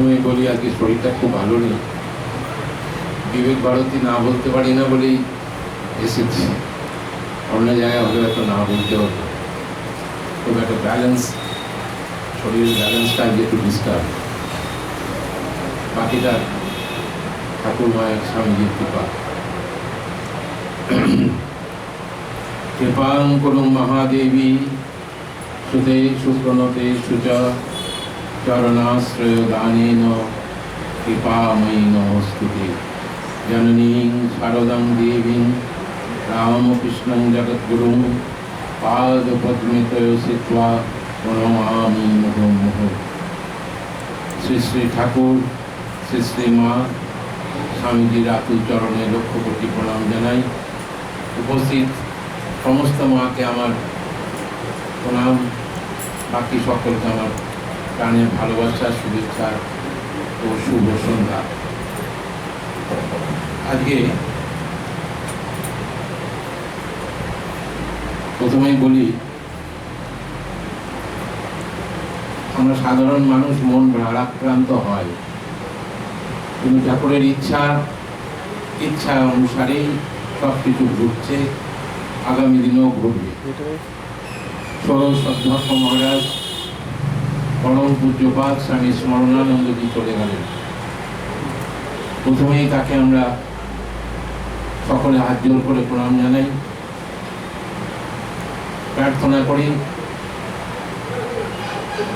প্রথমেই বলি আজকে শরীরটা খুব ভালো নেই, বিবেক ভারতী না বলতে পারি না বলেই এসেছি। অন্য জায়গায় হলে হয়তো না বলতে হতো। খুব একটা ব্যালেন্স, শরীরের ব্যালেন্সটা আজকে একটু ডিস্টার্ব। বাকিটা ঠাকুর মায়ের স্বামীজির কৃপা। কৃপাং করুং মহাদেবী সুতে সুপ্রণতে সুচ চরণাশ্রয় দানেন কৃপাময়ী নমস্তুতে। জননীং শারদাং দেবীং রামকৃষ্ণং জগদ্গুরুং পাদপদ্মে সিত্বা প্রণমামি মুহুর্মুহ। শ্রী শ্রী ঠাকুর, শ্রী শ্রী মা স্বামীজির আতুল চরণে লক্ষ কোটি প্রণাম জানাই। উপস্থিত সমস্ত মাকে আমার প্রণাম, বাকি সকলকে আমার প্রাণের ভালোবাসা, শুভেচ্ছা ও শুভ সন্ধ্যা। আজকে প্রথমেই বলি, আমরা সাধারণ মানুষ মন ভারাক্রান্ত হয়, কিন্তু ঠাকুরের ইচ্ছা অনুসারেই সব কিছু ঘটছে, আগামী দিনেও ঘটবে। ষোড়শ অধ্যক্ষ মহারাজ পরম পূজ্যপাদ স্বামী স্মরণানন্দজি চলে গেলেন। প্রথমেই তাকে আমরা সকলে হাত জোর করে প্রণাম জানাই, প্রার্থনা করি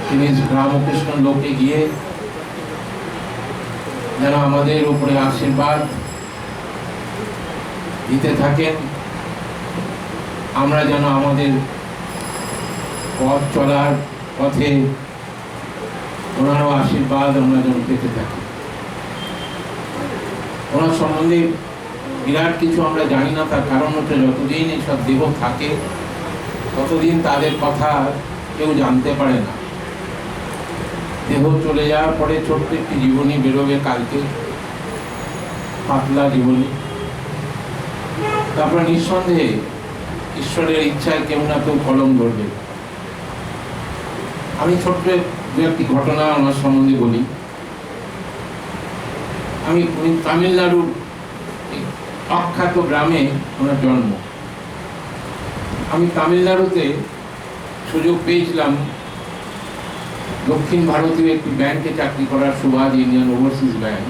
তিনি রামকৃষ্ণ লোকে গিয়ে যেন আমাদের উপরে আশীর্বাদ দিতে থাকেন, আমরা যেন আমাদের পথ চলার পথে ওনারও আশীর্বাদ আমরা যেন পেতে থাকি। ওনার সম্বন্ধে বিরাট কিছু আমরা জানি না, তার কারণ হচ্ছে যতদিন এইসব দেহ থাকে ততদিন তাদের কথা কেউ জানতে পারে না। দেহ চলে যাওয়ার পরে ছোট্ট একটি জীবনী বেরোবে কালকে, পাতলা জীবনী। তারপরে নিঃসন্দেহে ঈশ্বরের ইচ্ছায় কেউ না কেউ কলম ধরবে। আমি ছোট্ট দু একটি ঘটনা আমার সম্বন্ধে বলি। আমি তামিলনাড়ুর অখ্যাত গ্রামে ওনার জন্ম। আমি তামিলনাড়ুতে সুযোগ পেয়েছিলাম দক্ষিণ ভারতীয় একটি ব্যাংকে চাকরি করার, সুভাষ ইন্ডিয়ান ওভারসিজ ব্যাংক।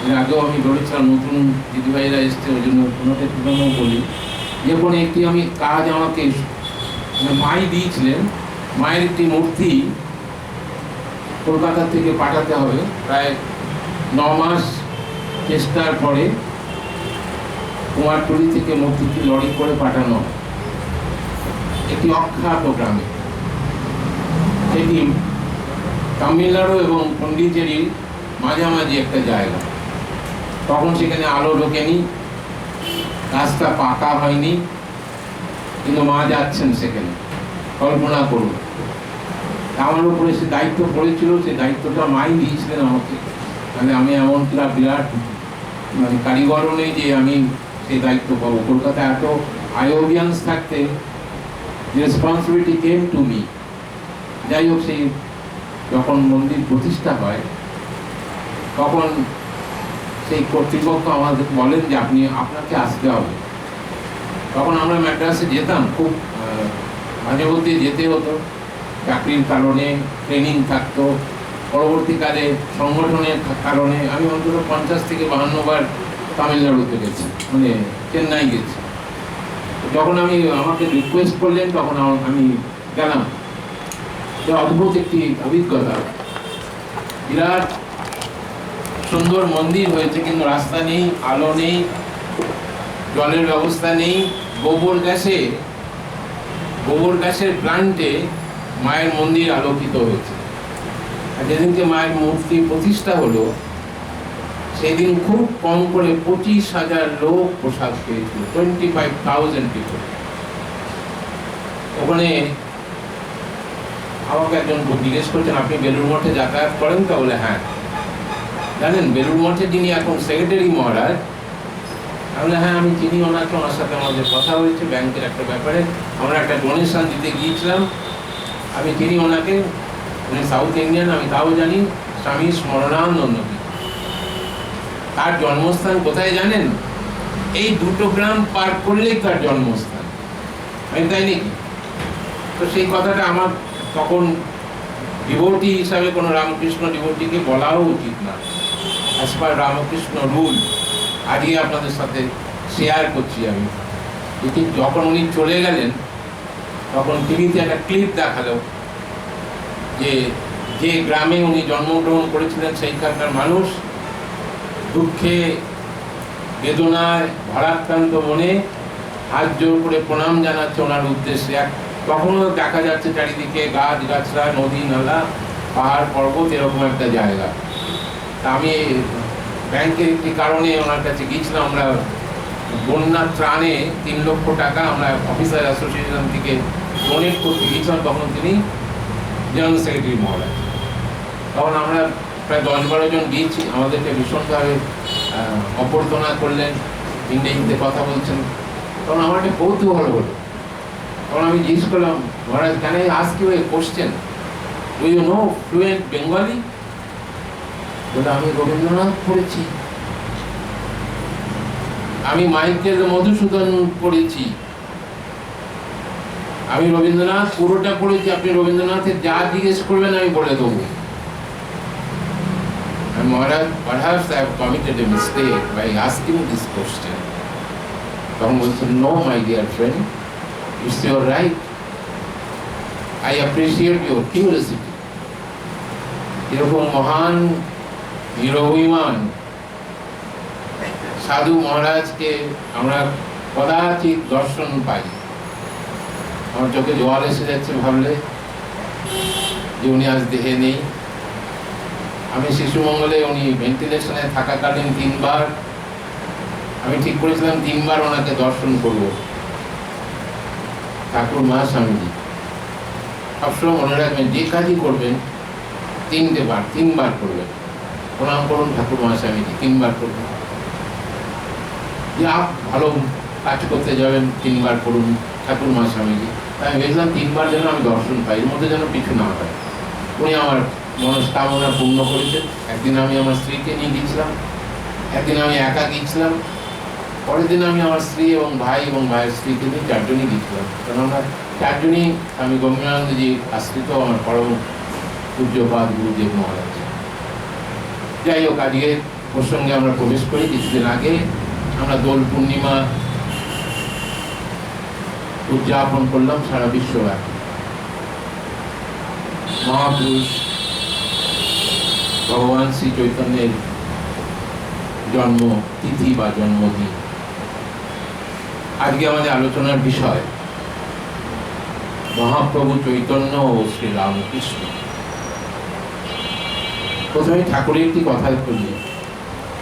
এর আগেও আমি বলেছিলাম, নতুন দিদিভাইরা এসছে ওই জন্য ওনাকে তুলনাও বলি। যে কোনো একটি আমি কাজ আমাকে মাই দিয়েছিলেন, মায়ের একটি মূর্তি কলকাতা থেকে পাঠাতে হবে। প্রায় 9 মাস চেষ্টার পরে কুমারটুলি থেকে মূর্তিটি লরি করে পাঠানো একটি অখ্যাত গ্রামে। সেটি তামিলনাড়ু এবং পন্ডিচেরির মাঝামাঝি একটা জায়গা। তখন সেখানে আলো ঢোকেনি, রাস্তা পাকা হয়নি, কিন্তু মা যাচ্ছেন সেখানে। কল্পনা করুন, আমার উপরে সে দায়িত্ব পড়েছিল, সে দায়িত্বটা মাই দিয়েছিলেন আমাকে। মানে আমি এমন বিরাট কারিগরও নেই যে আমি সেই দায়িত্ব পাবো। কলকাতায় এত আয়োবিয়ান্স থাকতে রেসপন্সিবিলিটি কেম টু মি। যাই হোক, সেই যখন মন্দির প্রতিষ্ঠা হয় তখন সেই কর্তৃপক্ষ আমাদের বলেন যে আপনাকে আসতে হবে। তখন আমরা ম্যাড্রাসে যেতাম, খুব মাঝে মধ্যে যেতে হতো, চাকরির কারণে, ট্রেনিং থাকতো। পরবর্তীকালে সংগঠনের কারণে আমি অন্তত 50 থেকে 52 বার তামিলনাড়ুতে গেছি, মানে চেন্নাই গেছি। যখন আমাকে রিকোয়েস্ট করলেন তখন আমি গেলাম। অদ্ভুত একটি অভিজ্ঞতা। বিরাট সুন্দর মন্দির হয়েছে, কিন্তু রাস্তা নেই, আলো নেই, জলের ব্যবস্থা নেই। গোবর গ্যাসের প্ল্যান্টে মায়ের মন্দির আলোকিত হয়েছে। আর যেদিনকে মায়ের মূর্তি প্রতিষ্ঠা হলো সেদিন খুব কম করে 25,000 লোক প্রসাদ পেয়েছিল, 25,000 পিপল। ওখানে আমাকে একজন জিজ্ঞেস করছেন, আপনি বেলুড় মঠে যাতায়াত করেন? তা বলে হ্যাঁ। জানেন বেলুড় মঠে যিনি এখন সেক্রেটারি মহারাজ, তাহলে হ্যাঁ আমি চিনি ওনাকে, ওনার সাথে আমাদের কথা হয়েছে ব্যাংকের একটা ব্যাপারে। আমরা একটা ডোনেশন দিতে গিয়েছিলাম, আমি চিনি ওনাকে, উনি সাউথ ইন্ডিয়ান, আমি তাও জানি। স্বামী স্মরণানন্দ। তার জন্মস্থান কোথায় জানেন? এই দুটো গ্রাম পার করলেই তার জন্মস্থান, তাই নাকি? তো সেই কথাটা আমার তখন ডিভোটি হিসাবে কোনো রামকৃষ্ণ ডিভোটিকে বলাও উচিত না, অ্যাজ পার রামকৃষ্ণ রুল। আজকে আপনাদের সাথে শেয়ার করছি আমি। এটি যখন উনি চলে গেলেন তখন টিভিতে একটা ক্লিপ দেখালো যে যে গ্রামে উনি জন্মগ্রহণ করেছিলেন সেইখানকার মানুষ দুঃখে বেদনায় ভারাক্রান্ত মনে হাত জোর করে প্রণাম জানাচ্ছে ওনার উদ্দেশ্যে। তখনও দেখা যাচ্ছে চারিদিকে গাছ গাছরা, নদী নালা, পাহাড় পর্বত, এরকম একটা জায়গা। তা আমি ব্যাংকের একটি কারণে ওনার কাছে গিয়েছিলাম। আমরা বন্যার ত্রাণে 3 লক্ষ টাকা আমরা অফিসার অ্যাসোসিয়েশন থেকে ডোনেট করতে গিয়েছিলাম। তখন তিনি জেনারেল সেক্রেটারি মহারাজ। তখন আমরা প্রায় 10-12 জন গিয়েছি। আমাদেরকে ভীষণভাবে অভ্যর্থনা করলেন, ইংরেজিতে কথা বলছেন। তখন আমার একটা কৌতূহল হলো। তখন আমি জিজ্ঞেস করলাম, মহারাজ, can I ask you a question? Do you know fluent Bengali? বলে, আমি রবীন্দ্রনাথ পড়েছি, আমি মাইকেল মধুসূদন পড়েছি, আমি রবীন্দ্রনাথ পুরোটা পড়েছি, আপনি রবীন্দ্রনাথের যা জিজ্ঞেস করবেন আমি বলে দেবো। Maharaj, perhaps I have committed a mistake by asking this question. তখন বলছেন, no my dear friend, it's your right. I appreciate your curiosity. এরকম মহান নিরভিমান সাধু মহারাজকে আমরা কদাচিৎ দর্শন পাই। আমার চোখে জল এসে যাচ্ছে ভাবলে যে উনি আজ দেহে নেই। আমি শিশুমঙ্গলে উনি ভেন্টিলেশনে থাকাকালীন 3 বার আমি ঠিক করেছিলাম 3 বার ওনাকে দর্শন করব। ঠাকুর মা স্বামীজি সবসময় মনে রাখবেন, যে কাজই করবেন 3 বার করবেন। প্রণাম করুন ঠাকুর মা স্বামীজি, 3 বার করবেন। যে ভালো কাজ করতে যাবেন 3 বার করুন ঠাকুর মা স্বামীজি। তাই আমি ভেবেছিলাম 3 বার যেন আমি দর্শন পাই, এর মধ্যে যেন কিছু না হয়। উনি আমার মনস্কামনা পূর্ণ করেছেন। একদিন আমি আমার স্ত্রীকে নিয়ে গিয়েছিলাম, একদিন আমি একা গিয়েছিলাম, পরের দিন আমি আমার স্ত্রী এবং ভাই এবং ভাইয়ের স্ত্রীকে নিয়ে 4 জনই গিয়েছিলাম। কারণ আমরা 4 জনই আমি গম্ভীরানন্দজি আশ্রিত আমার পরম পূজ্যপাদ গুরুদেব মহারাজ। যাই হোক, আজকে প্রসঙ্গে আমরা প্রবেশ করি। কিছুদিন আগে আমরা দোল পূর্ণিমা উদযাপন করলাম সারা বিশ্বব্যাপী। মহাপুরুষ ভগবান শ্রী চৈতন্যের জন্ম তিথি বা জন্মদিন। আজকে আমাদের আলোচনার বিষয় মহাপ্রভু চৈতন্য ও শ্রী রামকৃষ্ণ। প্রথমে ঠাকুরের একটি কথা বলি।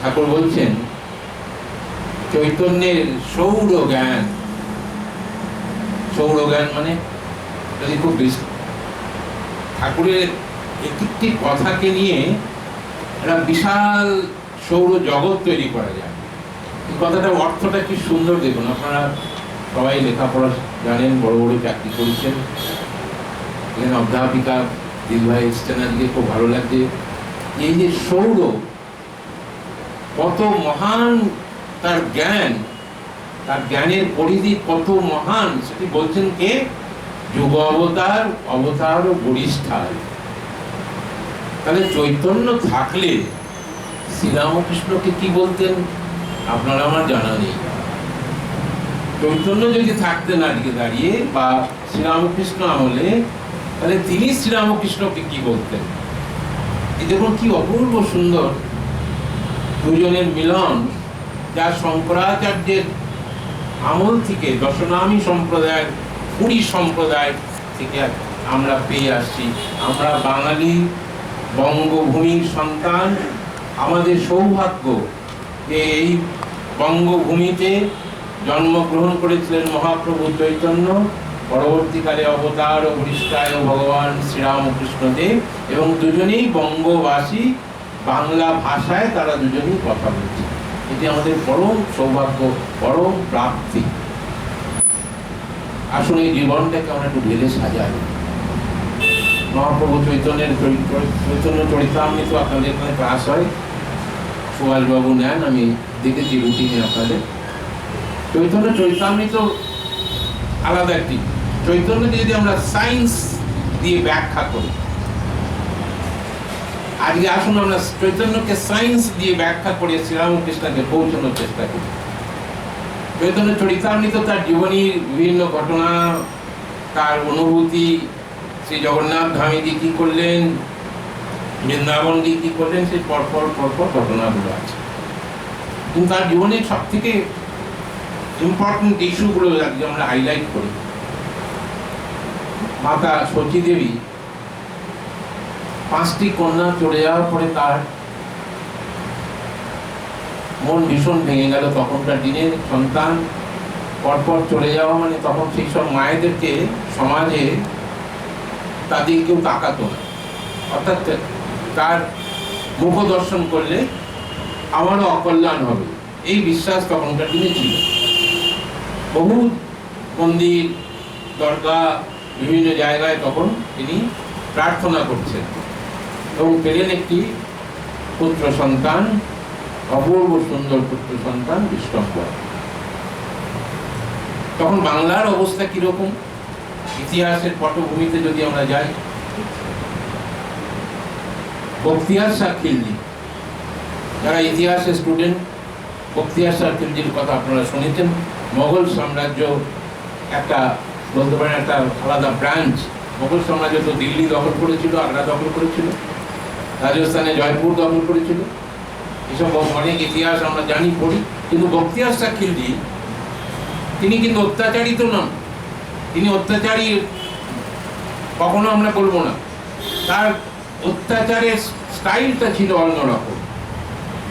ঠাকুর বলছেন, চৈতন্যের সৌর জ্ঞান। সৌর জ্ঞান মানে যদি খুব বেশি ঠাকুরের একটি কথাকে নিয়ে একটা বিশাল সৌর জগৎ তৈরি করা যায়। এই কথাটার অর্থটা কি সুন্দর দেখুন। আপনারা সবাই লেখাপড়া জানেন, বড় বড় চাকরি করেছেন, এখানে অধ্যাপিকা দিদিভাই এসছেন আজকে, খুব ভালো লাগছে। এই যে সৌর, কত মহান তার জ্ঞান, তার জ্ঞানের পরিধি কত মহান, সেটি বলছেন কে? যুগ অবতার, অবতার ও বরিষ্ঠার। তাহলে চৈতন্য থাকলে শ্রীরামকৃষ্ণকে কি বলতেন আপনারা আমার জানা নেই। চৈতন্য যদি থাকতেন আজকে দাঁড়িয়ে বা শ্রীরামকৃষ্ণ আমলে, তাহলে তিনি শ্রীরামকৃষ্ণকে কি বলতেন? এই দেখুন কি অপূর্ব সুন্দর দুজনের মিলন, যা শঙ্করাচার্যের আমল থেকে, দশনামী সম্প্রদায়, পুরী সম্প্রদায় থেকে আমরা পেয়ে আসছি। আমরা বাঙালি বঙ্গভূমির সন্তান। আমাদের সৌভাগ্য যে এই বঙ্গভূমিতে জন্মগ্রহণ করেছিলেন মহাপ্রভু চৈতন্য, পরবর্তীকালে অবতার ও বরিষ্ঠায় ভগবান শ্রীরামকৃষ্ণদেব, এবং দুজনেই বঙ্গবাসী, বাংলা ভাষায় তারা দুজনেই কথা বলছে। এটি আমাদের পরম সৌভাগ্য, পরম প্রাপ্তি। আসলে এই জীবনটাকে আমরা একটু ঢেলে সাজাই। মহাপ্রভু চৈতন্য চরিতামৃত আপনাদের এখানে ক্লাস হয়, সুভাষবাবু নেন, আমি দেখেছি রুটিনে আপনাদের। চৈতন্য চরিতামৃত আলাদা একটি। চৈতন্যকে যদি আমরা সায়েন্স দিয়ে ব্যাখ্যা করি, আজকে আসুন আমরা চৈতন্যকে সায়েন্স দিয়ে ব্যাখ্যা করে শ্রীরামকৃষ্ণকে পৌঁছানোর চেষ্টা করি। চৈতন্য চরিতামৃত তার জীবনীর বিভিন্ন ঘটনা, তার অনুভূতি, শ্রী জগন্নাথ ধামে গিয়ে কি করলেন, বৃন্দাবন গিয়ে কি করলেন, সেই পরপর ঘটনাগুলো আছে। কিন্তু তার জীবনের সব থেকে ইম্পর্টেন্ট ইস্যুগুলো আজকে আমরা হাইলাইট করি। মাতা সচী দেবী 5টি কন্যা চলে যাওয়ার পরে তার মন ভীষণ ভেঙে গেল। তখনকার দিনে সন্তান পরপর চলে যাওয়া মানে তখন সেই সব মায়েদেরকে সমাজে তাদের কেউ তাকাতো না, অর্থাৎ তার মুখ দর্শন করলে আমারও অকল্যাণ হবে, এই বিশ্বাস তখনকার দিনে ছিল। বহু মন্দির, দরগা, বিভিন্ন জায়গায় তখন তিনি প্রার্থনা করছেন এবং পেলেন একটি পুত্র সন্তান, অপূর্ব সুন্দর পুত্র সন্তান বিষ্ণুবর। তখন বাংলার অবস্থা কিরকম, ইতিহাসের পটভূমিতে যদি আমরা যাই, বখতিয়ার শাহ খিলজি, যারা ইতিহাসের স্টুডেন্ট, বখতিয়ার শাহ খিলজির কথা আপনারা শুনেছেন। মোগল সাম্রাজ্য একটা বলতে পারেন একটা আলাদা ব্রাঞ্চ। মোগল সাম্রাজ্য তো দিল্লি দখল করেছিল, আগ্রা দখল করেছিল, রাজস্থানে জয়পুর দখল করেছিল, এসব অনেক ইতিহাস আমরা জানি, পড়ি। কিন্তু বখতিয়ার শাহ খিলজি তিনি কিন্তু অত্যাচারী তো নন, তিনি অত্যাচারী কখনো আমরা বলবো না। তার অত্যাচারের স্টাইলটা ছিল অন্যরকম,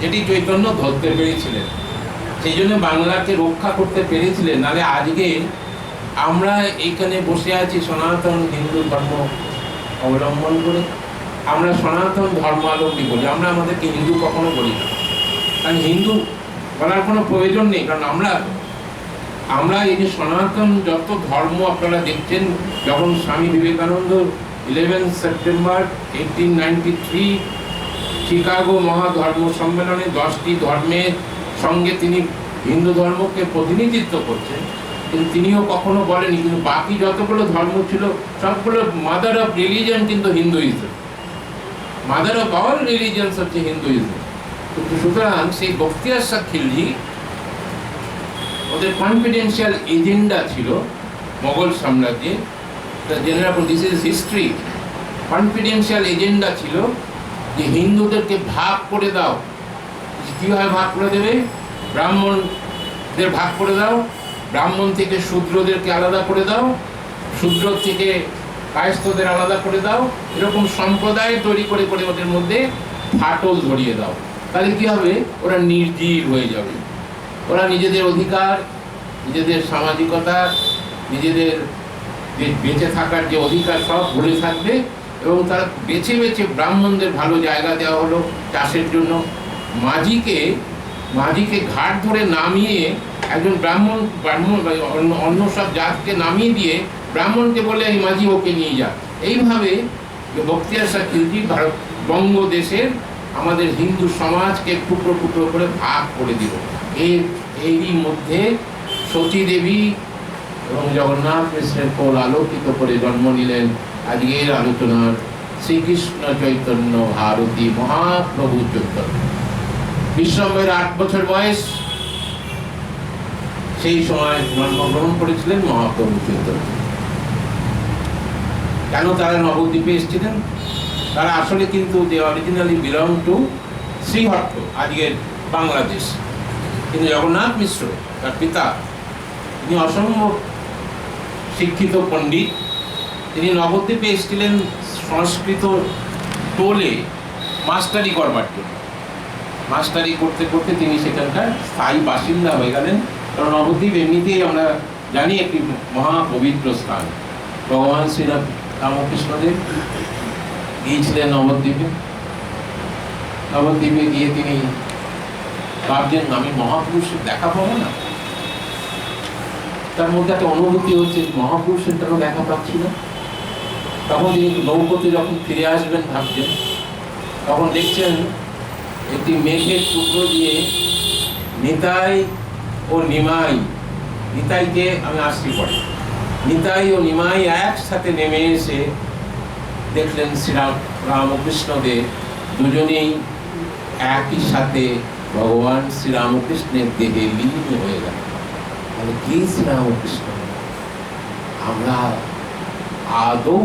যেটি চৈতন্য ধরতে পেরেছিলেন, সেই জন্য বাংলাকে রক্ষা করতে পেরেছিলেন। নাহলে আজকে আমরা এইখানে বসে আছি সনাতন হিন্দু ধর্ম অবলম্বন করে, আমরা সনাতন ধর্মাবলম্বী বলি, আমরা আমাদেরকে হিন্দু কখনো বলি না। কারণ হিন্দু বলার কোনো প্রয়োজন নেই, কারণ আমরা এই যে সনাতন যত ধর্ম আপনারা দেখছেন, যখন স্বামী বিবেকানন্দ 11 সেপ্টেম্বর 1893 শিকাগো মহাধর্ম সম্মেলনে 10টি ধর্মের সঙ্গে তিনি হিন্দু ধর্মকে প্রতিনিধিত্ব করছেন, কিন্তু তিনিও কখনো বলেনি কিন্তু বাকি যতগুলো ধর্ম ছিল সবগুলো মাদার অফ রিলিজিয়ন কিন্তু Hinduism, mother of all religions হচ্ছে হিন্দুইজম। কিন্তু সুতরাং সেই বখতিয়ার শাহ খিলজি ওদের কনফিডেন্সিয়াল এজেন্ডা ছিল মোগল সাম্রাজ্যে, জেনে রাখুন, this is history. Confidential agenda ছিল যে হিন্দুদেরকে ভাগ করে দাও। কীভাবে ভাগ করে দেবে? ব্রাহ্মণদের ভাগ করে দাও, ব্রাহ্মণ থেকে শূদ্রদেরকে আলাদা করে দাও, শূদ্র থেকে কায়স্থদের আলাদা করে দাও, এরকম সম্প্রদায় তৈরি করে করে ওদের মধ্যে ফাটল ধরিয়ে দাও। তাহলে কী হবে? ওরা নির্জীব হয়ে যাবে, ওরা নিজেদের অধিকার, নিজেদের সামাজিকতা, নিজেদের বেঁচে থাকার যে অধিকার সব ভুলে থাকবে। এবং তারা বেছে বেছে ব্রাহ্মণদের ভালো জায়গা দেওয়া হলো চাষের জন্য। মাঝিকে ঘাট ধরে নামিয়ে একজন ব্রাহ্মণ অন্য সব জাতকে নামিয়ে দিয়ে ব্রাহ্মণকে বলে এই মাঝি ওকে নিয়ে যা। এইভাবে বখতিয়ার শাহ খিলজি বঙ্গদেশের আমাদের হিন্দু সমাজকে টুকরো টুকরো করে ভাগ করে দিল। এরই মধ্যে সতী দেবী এবং জগন্নাথ মিশ্রের কোল আলোকিত করে জন্ম নিলেন আজকের আলোচনার শ্রীকৃষ্ণ চৈতন্য ভারতী মহাপ্রভু চৈতন্য। বিশ্বম্বরের 8 বছর বয়স, সেই সময় জন্মগ্রহণ করেছিলেন মহাপ্রভু চৈতন্য। কেন তারা নবদ্বীপে এসেছিলেন? তারা আসলে কিন্তু দে অরিজিনালি বিলং টু শ্রীহট্ট, আজকের বাংলাদেশ। কিন্তু জগন্নাথ মিশ্র তার পিতা, তিনি অসম্ভব শিক্ষিত পণ্ডিত। তিনি নবদ্বীপে এসেছিলেন সংস্কৃত টোলে মাস্টারি করবার জন্য। মাস্টারি করতে করতে তিনি সেখানকার স্থায়ী বাসিন্দা হয়ে গেলেন। কারণ নবদ্বীপ এমনিতেই আমরা জানি একটি মহাপবিত্র স্থান। ভগবান শ্রীরামকৃষ্ণদেব গিয়েছিলেন নবদ্বীপে। নবদ্বীপে গিয়ে তিনি ভাবছেন আমি মহাপুরুষের দেখা পাবো না। তার মধ্যে একটা অনুভূতি হচ্ছে মহাপুরুষের কেন দেখা পাচ্ছি না। তখন তিনি নৌকোতে যখন ফিরে আসবেন ভাবছেন, তখন দেখছেন একটি মেঘের টুকরো দিয়ে নিতাই ও নিমাই, নিতাইকে আমি আসছি পরে, নিতাই ও নিমাই একসাথে নেমে এসে দেখলেন শ্রীরাম রামকৃষ্ণদেব দুজনেই একই সাথে ভগবান শ্রীরামকৃষ্ণের দেহে লীন হয়ে গেল। মানে কি শ্রীরামকৃষ্ণ, আমরা আদৌ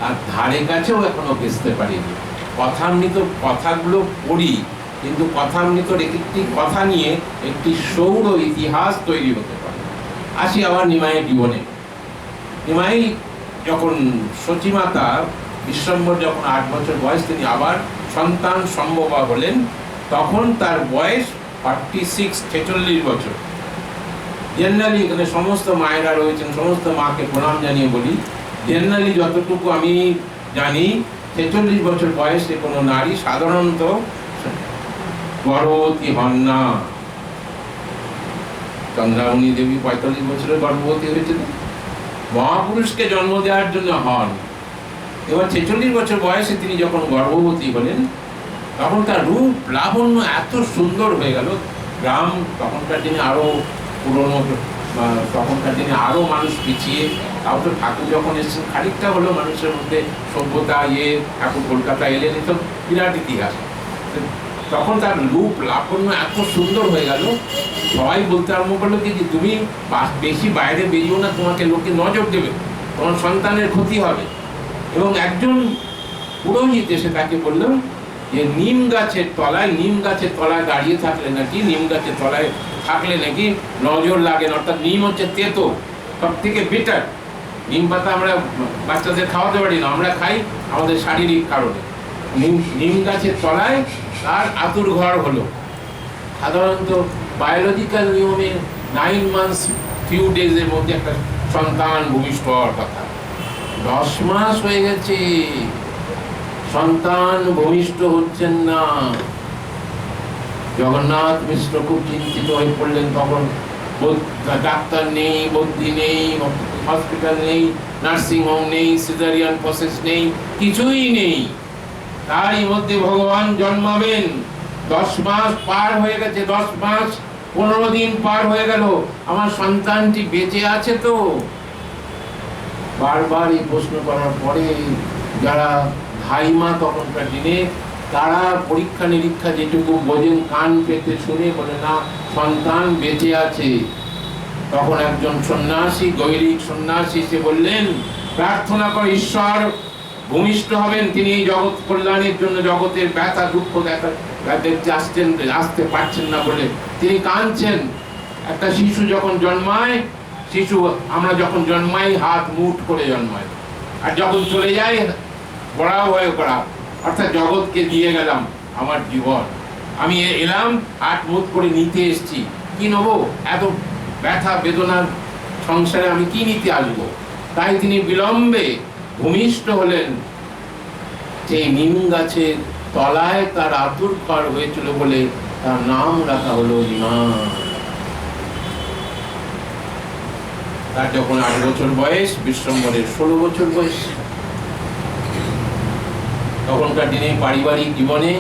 আর ধারে কাছেও এখনো বুঝতে পারিনি। কথামৃত কথাগুলো পড়ি, কিন্তু কথামৃতর একটি কথা নিয়ে একটি সৌর ইতিহাস তৈরি হতে পারে। আসি আবার নিমাইয়ের জীবনে। নিমাই যখন সচিমাতা বিশ্বম্বর যখন 8 বছর বয়স, তিনি আবার সন্তান সম্ভবা হলেন, তখন তার বয়স 46 বছর। জেনারেলি এখানে সমস্ত মায়েরা রয়েছেন, সমস্ত মাকে প্রণাম জানিয়ে বলি, জেনারেলি যতটুকু আমি জানি 46 বছর বয়সে কোনো নারী সাধারণত গর্ভবতী হন না। চন্দ্রামণি দেবী 45 বছরে গর্ভবতী হয়েছিলেন, মহাপুরুষকে জন্ম দেওয়ার জন্য হন। এবার 46 বছর বয়সে তিনি যখন গর্ভবতী হলেন, তখন তার রূপ লাবণ্য এত সুন্দর হয়ে গেল। গ্রাম তখনকার দিনে আরো পুরনো, তখনকার দিনে আরো মানুষ পিছিয়ে, তাও তো ঠাকুর যখন এসেছেন খানিকটা হলেও মানুষের মধ্যে সভ্যতা ঠাকুর কলকাতা এলেন, এসব বিরাট ইতিহাস। তখন তার রূপ লাবণ্য এত সুন্দর হয়ে গেল, সবাই বলতে আরম্ভ করলো যে তুমি বেশি বাইরে বেরিয়েও না, তোমাকে লোকে নজর দেবে, তোমার সন্তানের ক্ষতি হবে। এবং একজন পুরোহিত এসে তাকে বলল যে নিম গাছের তলায় দাঁড়িয়ে থাকলে নাকি, নিম গাছের তলায় থাকলে নাকি নজর লাগে না। অর্থাৎ নিম হচ্ছে তেতো, সব থেকে বেটার। নিম পাতা আমরা বাচ্চাদের খাওয়াতে পারি না, আমরা খাই আমাদের শারীরিক কারণে। নিম গাছের তলায় তার আতুর ঘর হলো। সাধারণত বায়োলজিক্যাল নিয়মে 9 মান্থস ফিউ ডেজের মধ্যে একটা সন্তান ভূমিষ্ঠ হওয়ার কথা। 10 মাস হয়ে গেছে, সন্তান ভূমিষ্ঠ হচ্ছেন না। জগন্নাথ মিশ্র খুব চিন্তিত হয়ে পড়লেন। তখন ডাক্তার নেই, বদ্যি নেই, হসপিটাল নেই, নার্সিং হোম নেই, সিজারিয়ান প্রসেস নেই, কিছুই নেই। তারই মধ্যে ভগবান জন্মাবেন। 10 মাস পার হয়ে গেছে, 10 মাস 15 দিন পার হয়ে গেল, আমার সন্তানটি বেঁচে আছে তো? বারবার এই প্রশ্ন করার পরে যারা ধাইমা তখনকার দিনে, তারা পরীক্ষা নিরীক্ষা যেটুকু বোঝেন কান পেতে শুনে বলে না, সন্তান বেঁচে আছে। তখন একজন সন্ন্যাসী, গৈরিক সন্ন্যাসী, সে বললেন প্রার্থনা করে ঈশ্বর ভূমিষ্ঠ হবেন, তিনি এই জগৎ কল্যাণের জন্য, জগতের ব্যথা দুঃখ আসতে পারছেন না বলে তিনি কাঁদছেন। একটা শিশু যখন জন্মায়, আমরা যখন জন্মাই হাত মুঠ করে জন্মাই, আর যখন চলে যাই বড়া হয়ে করা, অর্থাৎ জগৎকে দিয়ে গেলাম আমার জীবন, আমি এলাম হাত মুঠ করে নিতে এসছি, কি নেবো? এত ব্যথা বেদনার সংসারে আমি কি নিতে আসবো? তাই তিনি বিলম্বে ভূমিষ্ঠ হলেন। সেই নিম গাছের তলায় তার আতুর ঘর হয়েছিল বলে তার নাম রাখা হলো নিমাই। তার যখন 8 বছর বয়স, বিশ্বম্বরের 16 বছর বয়স। তখনকার দিনে পারিবারিক জীবনে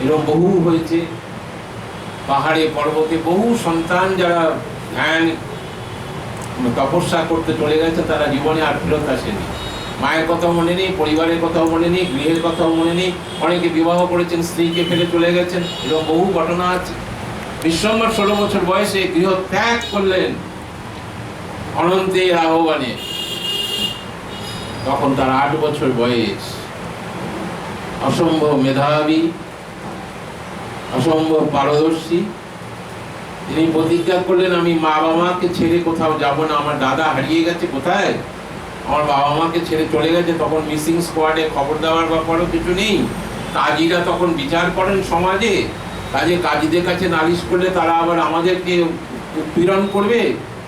এরকম বহু হয়েছে, পাহাড়ে পর্বতে বহু সন্তান যারা ধ্যান তপস্যা করতে চলে গেছে, তারা জীবনে আর ফেরত আসেনি। মায়ের কথাও মনে নেই, পরিবারের কথাও মনে নেই, গৃহের কথাও মনে নেই। অনেকে বিবাহ করেছেন, স্ত্রীকে ফেলে চলে গেছেন, এরকম বহু ঘটনা আছে। বিশ্বম্বর 16 বছর বয়সে গৃহ ত্যাগ করলেন অনন্তের আহ্বানে। তখন তার 8 বছর বয়স। অসম্ভব মেধাবী, অসম্ভব পারদর্শী। তিনি প্রতিজ্ঞা করলেন আমি মা বাবাকে ছেড়ে কোথাও যাব না। আমার দাদা হারিয়ে গেছে, কোথায়? আমার বাবা মাকে ছেড়ে চলে গেছে। তখন মিসিং স্কোয়াডে খবর দেওয়ার ব্যাপারও কিছু নেই। কাজীরা তখন বিচার করেন সমাজে, কাজীদের কাছে নালিশ করলে তারা আবার আমাদেরকে উৎপীড়ন করবে।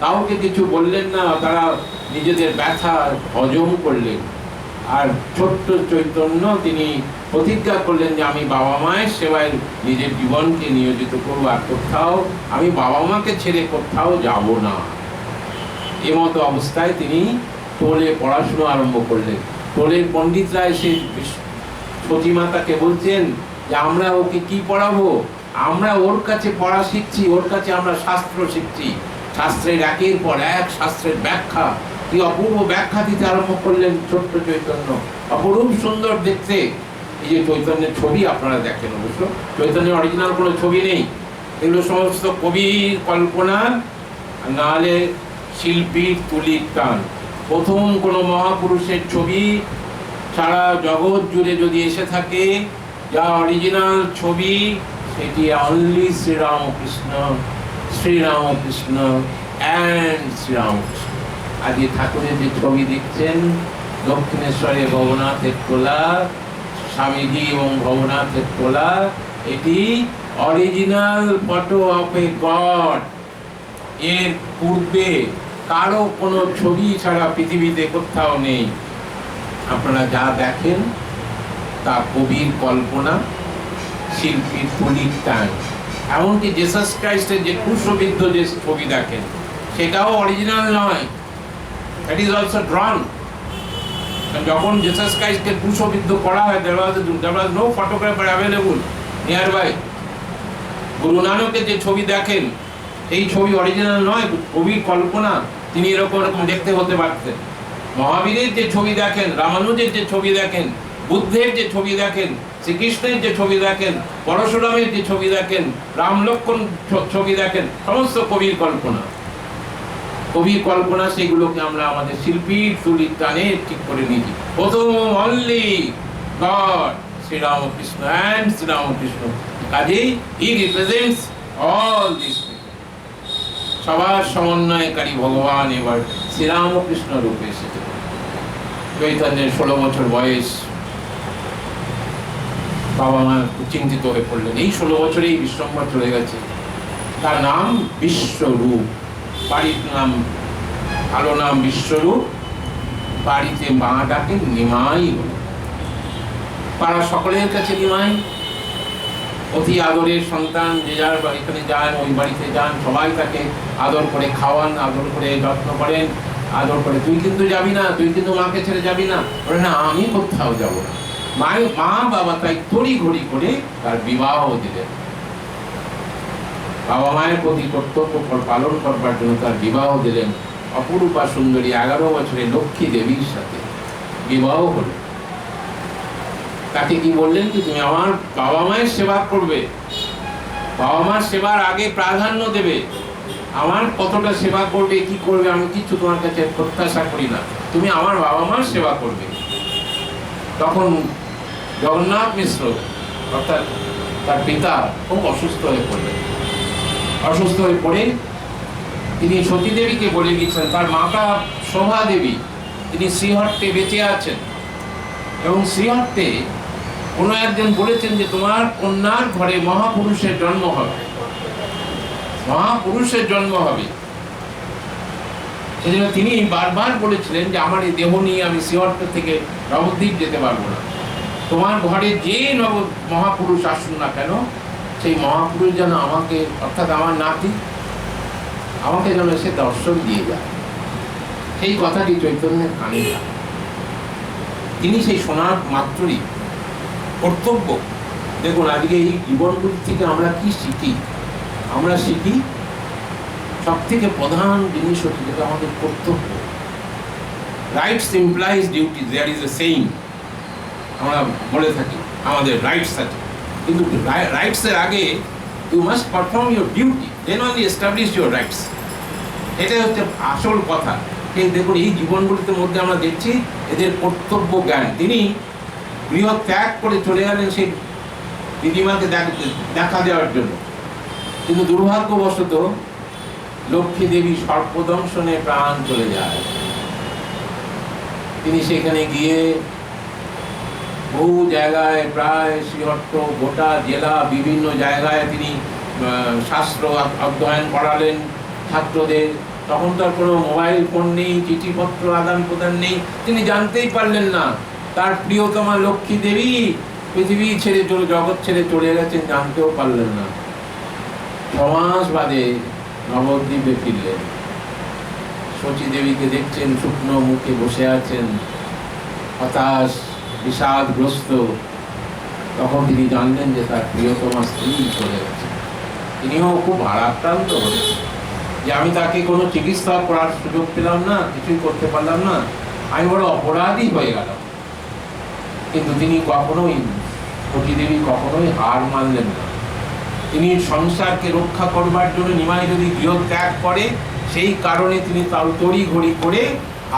কাউকে কিছু বললেন না, তারা নিজেদের ব্যথা হজম করলেন। আর ছোট্ট চৈতন্য তিনি প্রতিজ্ঞা করলেন যে আমি বাবা মায়ের সেবায় নিজের জীবনকে নিয়োজিত করবো, আর কোথাও আমি বাবা মাকে ছেড়ে কোথাও যাব না। এমতো অবস্থায় তিনি টোলে পড়াশোনা আরম্ভ করলেন। টোলের পণ্ডিতরা এসে সতী মাতাকে বলছেন যে আমরা ওকে কি পড়াবো, আমরা ওর কাছে পড়া শিখছি, ওর কাছে আমরা শাস্ত্র শিখছি। শাস্ত্রের একের পর এক শাস্ত্রের ব্যাখ্যা, কি অপূর্ব ব্যাখ্যা দিতে আরম্ভ করলেন ছোট্ট চৈতন্য, অপরূপ সুন্দর দেখতে। এই যে চৈতন্যের ছবি আপনারা দেখেন, অবশ্য চৈতন্যের অরিজিনাল কোনো ছবি নেই, এগুলো সমস্ত কবির কল্পনা, নাহলে শিল্পীর তুলির টান। প্রথম কোনো মহাপুরুষের ছবি সারা জগৎ জুড়ে যদি এসে থাকে, যা অরিজিনাল ছবি, সেটি অনলি শ্রীরামকৃষ্ণ, শ্রীরামকৃষ্ণ অ্যান্ড শ্রীরামকৃষ্ণ। আজকে ঠাকুরের যে ছবি দেখছেন, দক্ষিণেশ্বরে ভবনাথের তোলা, স্বামীজি এবং ভবনাথের তোলা, এটি original photo of A god. এর পূর্বে কারো কোনো ছবি ছাড়া পৃথিবীতে কোথাও নেই। আপনারা যা দেখেন তা কবির কল্পনা, শিল্পীর তুলির টান। এমনকি জেসাস ক্রাইস্টের যে ক্রুশবিদ্ধ যে ছবি দেখেন, সেটাও অরিজিনাল নয়, দ্যাট ইজ অলসো ড্রন। যখন জেসাস ক্রাইস্টকে ক্রুশবিদ্ধ করা হয়, there was no photographer available nearby. গুরু নানকের যে ছবি দেখেন, এই ছবি অরিজিনাল নয়, কবির কল্পনা। তিনি এরকম এরকম দেখতে হতে পারতেন। মহাবীরের যে ছবি দেখেন, রামানুজের যে ছবি দেখেন, বুদ্ধের যে ছবি দেখেন, শ্রীকৃষ্ণের যে ছবি দেখেন, পরশুরামের যে ছবি দেখেন, রাম লক্ষ্মণ ছবি দেখেন, সমস্ত কবির কল্পনা। কবির কল্পনা, সেগুলোকে আমরা আমাদের শিল্পীর তুলির টানে ঠিক করে নিয়েছি। প্রথম only god Sri Ramakrishna and Sri Ramakrishna. কাজেই হি রিপ্রেজেন্টস অল দিস। সবার সমন্বয়কারী ভগবান এবার শ্রীরামকৃষ্ণ রূপে এসেছে। চৈতন্যের 16 বছর বয়স, বাবা মা চিন্তিত হয়ে পড়লেন, এই 16 বছরেই বিশ্বম্ভর চলে গেছে। তার নাম বিশ্বরূপ, বাড়ির নাম, ভালো নাম বিশ্বরূপ, বাড়িতে মা ডাকেন নিমাই বলে। পাড়া সকলের কাছে নিমাই, অতি আদরের সন্তান। যে যার বাড়িতে যান, ওই বাড়িতে যান, সবাই তাকে আদর করে খাওয়ান, আদর করে যত্ন করেন, আদর করে। তুই কিন্তু যাবি না, তুই কিন্তু মাকে ছেড়ে যাবি না। বলে না, আমি কোথাও যাব না। মা বাবা তাই তড়ি ঘড়ি করে তার বিবাহ দিলেন। বাবা মায়ের প্রতি কর্তব্য পালন করবার জন্য তার বিবাহ দিলেন। অপরূপা সুন্দরী 11 বছরে লক্ষ্মী দেবীর সাথে বিবাহ হলো। তাকে কি বললেন যে তুমি আমার বাবা মায়ের সেবা করবে, বাবা মার সেবার আগে প্রাধান্য দেবে। আমার কতটা সেবা করবে, কি করবে, আমি কিছু তোমার কাছে প্রত্যাশা করি না, তুমি আমার বাবা মার সেবা করবে। তখন জগন্নাথ মিশ্র অর্থাৎ তার পিতা খুব অসুস্থ হয়ে পড়লেন। অসুস্থ হয়ে পড়ে তিনি সতী দেবীকে বলে গিয়েছেন, তার মাতা শোভা দেবী, তিনি শ্রীহট্টে বেঁচে আছেন, এবং শ্রীহট্টে কোনো একজন বলেছেন যে তোমার কন্যার ঘরে মহাপুরুষের জন্ম হবে, মহাপুরুষের জন্ম হবে। সেজন্য তিনি বারবার বলেছিলেন যে আমার এই দেহ নিয়ে আমি শ্রীহট্ট থেকে নবদ্বীপ যেতে পারবো না। তোমার ঘরে যে মহাপুরুষ আসুন না কেন, সেই মহাপুরুষ যেন আমাকে, অর্থাৎ আমার নাতি, আমাকে যেন এসে দর্শন দিয়ে যায়। সেই কথাটি চৈতন্যের কানে যায়। তিনি সেই শোনার মাত্রই কর্তব্য। দেখুন আজকে এই জীবনগুলি থেকে আমরা কি শিখি? আমরা শিখি সব থেকে প্রধান জিনিস হচ্ছে যেটা আমাদের কর্তব্য। Rights implies duty, there is a saying, আমরা বলে থাকি আমাদের রাইটস আছে, কিন্তু রাইটসের আগে you must perform your duty, then only establish your rights. এটাই হচ্ছে আসল কথা। এই দেখুন এই জীবনগুলির মধ্যে আমরা দেখছি এদের কর্তব্য জ্ঞান। তিনি গৃহ ত্যাগ করে চলে গেলেন সেই দিদিমাকে দেখা দেওয়ার জন্য, কিন্তু দুর্ভাগ্যবশত লক্ষ্মী দেবী সর্পদংশনে প্রাণ চলে যায়। তিনি সেখানে গিয়ে বহু জায়গায়, প্রায় শ্রীহট্ট গোটা জেলা বিভিন্ন জায়গায় তিনি শাস্ত্র অধ্যয়ন করালেন ছাত্রদের। তখন তো আর কোনো মোবাইল ফোন নেই, চিঠিপত্র আদান প্রদান নেই, তিনি জানতেই পারলেন না তার প্রিয়তমা লক্ষ্মী দেবী পৃথিবী ছেড়ে জগৎ ছেড়ে চলে গেছেন, জানতেও পারলেন না। 6 মাস বাদে নবদ্বীপে ফিরলেন। শচী দেবীকে দেখছেন শুকনো মুখে বসে আছেন, হতাশ, বিষাদগ্রস্ত, তখন তিনি জানলেন যে তার প্রিয়তমা স্ত্রী চলে গেছে। তিনিও খুব ভারাক্রান্ত হলেন যে আমি তাকে কোনো চিকিৎসা করার সুযোগ পেলাম না, কিছুই করতে পারলাম না, আমি বড় অপরাধী হয়ে গেলাম। কিন্তু তিনি কখনোই, সতীদেবী কখনোই হার মানলেন না। তিনি সংসারকে রক্ষা করবার জন্য নিমাই যদি গৃহ ত্যাগ করে, সেই কারণে তিনি তার তড়িঘড়ি করে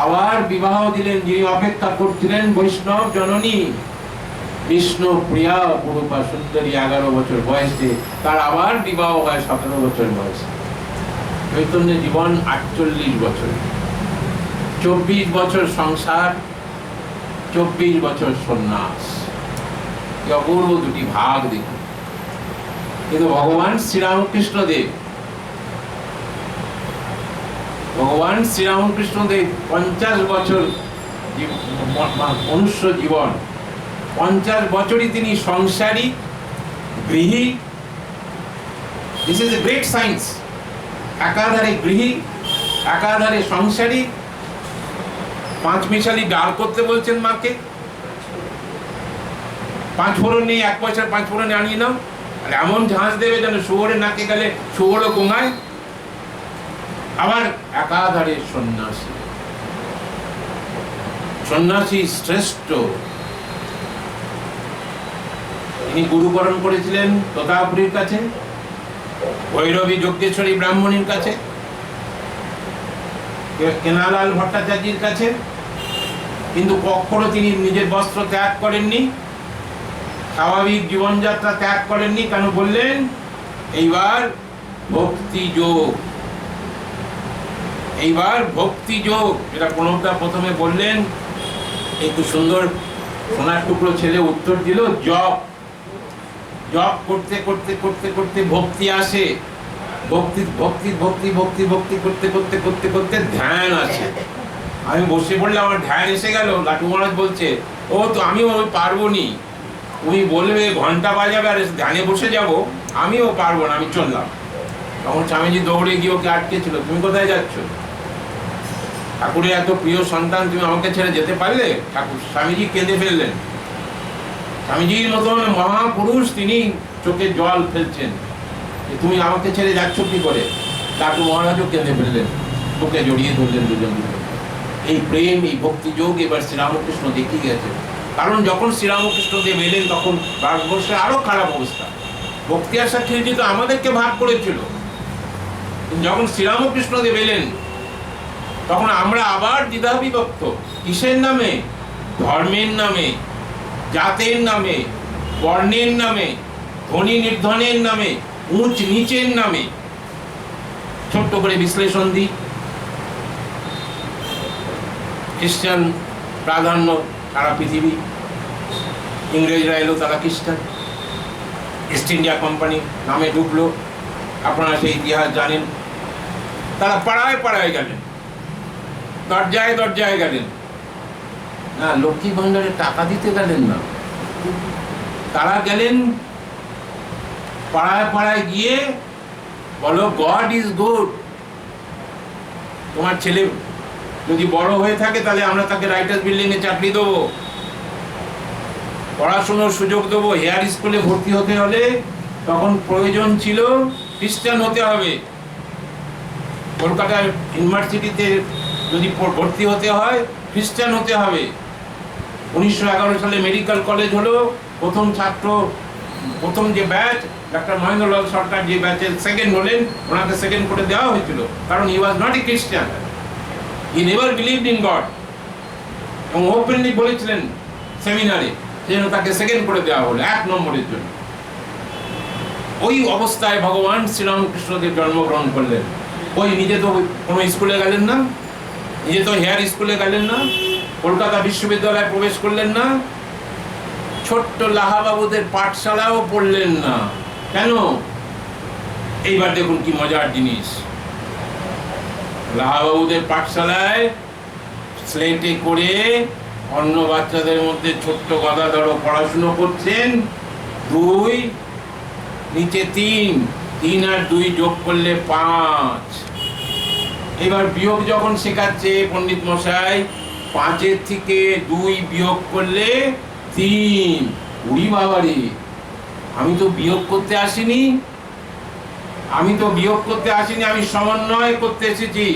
আবার বিবাহ দিলেন। যিনি অপেক্ষা করছিলেন বৈষ্ণব জননী বিষ্ণু প্রিয়া পুরুপা সুন্দরী, 11 বছর বয়সে তার আবার বিবাহ হয় 17 বছর বয়সে। চৈতন্যের জীবন 48 বছর, 24 বছর সংসার, 24 বছর সন্ন্যাস। অপূর্ব দুটি ভাগ দেখুন। কিন্তু ভগবান শ্রীরামকৃষ্ণ দেব, 50 বছর মনুষ্য জীবন, 50 বছরই তিনি সংসারী, গৃহী। This is a great science. একাধারে গৃহী, একাধারে সংসারী। 5 মিশালি ডাল করতে বলছেন মাকে, 5 ফোড়ন নেই, 1 পয়সার 5 ফোড়ন আনিয়ে নাও, আর এমন ঝাঁজ দেবে যেন শুয়োরের নাকে গেলে শুয়োরও গোঙায়। আবার একাধারে সন্ন্যাসী, সন্ন্যাসী শ্রেষ্ঠ। তিনি গুরুকরণ করেছিলেন তোতাপুরীর কাছে, ভৈরবী যজ্ঞেশ্বরী ব্রাহ্মণীর কাছে, কেনালাল ভট্টাচার্যের কাছে। কিন্তু কখনো তিনি নিজের বস্ত্র ত্যাগ করেননি, স্বাভাবিক জীবনযাত্রা ত্যাগ করেননি। কেন বললেন? এইবার ভক্তি যোগ, এইবার ভক্তি যোগ। যেটা প্রণবদা প্রথমে বললেন, একটু সুন্দর সোনার টুকরো ছেলে উত্তর দিল, জপ। জপ করতে করতে করতে করতে ভক্তি আসে, ভক্তি ভক্তি ভক্তি ভক্তি ভক্তি করতে করতে করতে করতে ধ্যান আসে। আমি বসে পড়লে আমার ধ্যান এসে গেল। লাটু মহারাজ বলছে, ও তো আমিও ওই পারবো নি, তুমি বলবে ঘন্টা বাজাবে আর ধ্যানে বসে যাব, আমিও পারবো না, আমি চললাম। তখন স্বামীজি দৌড়ে গিয়ে ওকে আটকেছিল, তুমি কোথায় যাচ্ছ? ঠাকুরের এত প্রিয় সন্তান, তুমি আমাকে ছেড়ে যেতে পারলে? ঠাকুর স্বামীজি কেঁদে ফেললেন। স্বামীজির মতন মহাপুরুষ, তিনি চোখে জল ফেলছেন, তুমি আমাকে ছেড়ে যাচ্ছ কি করে? লাটু মহারাজও কেঁদে ফেললেন, তোকে জড়িয়ে ধরলেন দুজন দুজন। এই প্রেম, এই ভক্তি যোগ এবার শ্রীরামকৃষ্ণ দেখিয়ে গেছে। কারণ যখন শ্রীরামকৃষ্ণ দেব এলেন, তখন ভারতবর্ষে আরো খারাপ অবস্থা। ভক্তি আশা খিলজি তো আমাদেরকে ভাগ করেছিল, যখন শ্রীরামকৃষ্ণ দেব এলেন তখন আমরা আবার দ্বিধাবিভক্ত। কিসের নামে? ধর্মের নামে, জাতের নামে, বর্ণের নামে, ধনী নির্ধনের নামে, উঁচ নিচের নামে। ছোট্ট করে বিশ্লেষণ দিই। খ্রিস্টান প্রাধান্য সারা পৃথিবী, ইংরেজরা এলো, তারা খ্রিস্টান। ইস্ট ইন্ডিয়া কোম্পানি নামে ঢুকলো, আপনারা সেই ইতিহাস জানেন। তারা পাড়ায় পাড়ায় গেলেন, দরজায় দরজায় গেলেন না, লক্ষ্মী ভান্ডারে টাকা দিতে গেলেন না, তারা গেলেন পাড়ায় পাড়ায় গিয়ে বলো, গড ইজ গুড। তোমার ছেলে যদি বড় হয়ে থাকে তাহলে আমরা তাকে রাইটার্স বিল্ডিং এ চাকরি দেবো, পড়াশোনার সুযোগ দেবো। হেয়ার স্কুলে ভর্তি হতে হলে তখন প্রয়োজন ছিল খ্রিস্টান হতে হবে। কলকাতা ইউনিভার্সিটিতে যদি ভর্তি হতে হয় খ্রিস্টান হতে হবে। 1911 সালে মেডিকেল কলেজ হলো, প্রথম ছাত্র, প্রথম যে ব্যাচ, ডক্টর মহেন্দ্রলাল সরকার যে ব্যাচের সেকেন্ড হলেন, ওনাকে সেকেন্ড করে দেওয়া হয়েছিল, কারণ হি ওয়াজ নট এ খ্রিস্টান, he never believed in god. এবং ওপেনলি বলেছিলেন সেমিনারে, সেজন্য তাকে সেকেন্ড করে দেওয়া হলো 1 নম্বরের জন্য। ওই অবস্থায় ভগবান শ্রীরামকৃষ্ণদেব জন্মগ্রহণ করলেন। ওই নিজে তো কোনো স্কুলে গেলেন না, নিজে তো হেয়ার স্কুলে গেলেন না, কলকাতা বিশ্ববিদ্যালয়ে প্রবেশ করলেন না, ছোট্ট লাহাবাবুদের পাঠশালাও পড়লেন না। কেন? এইবার দেখুন কি মজার জিনিস। লাহাবাবুদের পাঠশালায় স্লেটে করে অন্য বাচ্চাদের মধ্যে ছোট্ট গদাধর পড়াশুনো করছেন, 2, নিচে 3, 3 আর 2 যোগ করলে 5। এবার বিয়োগ যখন শেখাচ্ছে পণ্ডিত মশাই, 5 থেকে 2 বিয়োগ করলে 3। উড়ি বাবারে, আমি তো বিয়োগ করতে আসিনি, আমি সমন্বয় করতে এসেছি।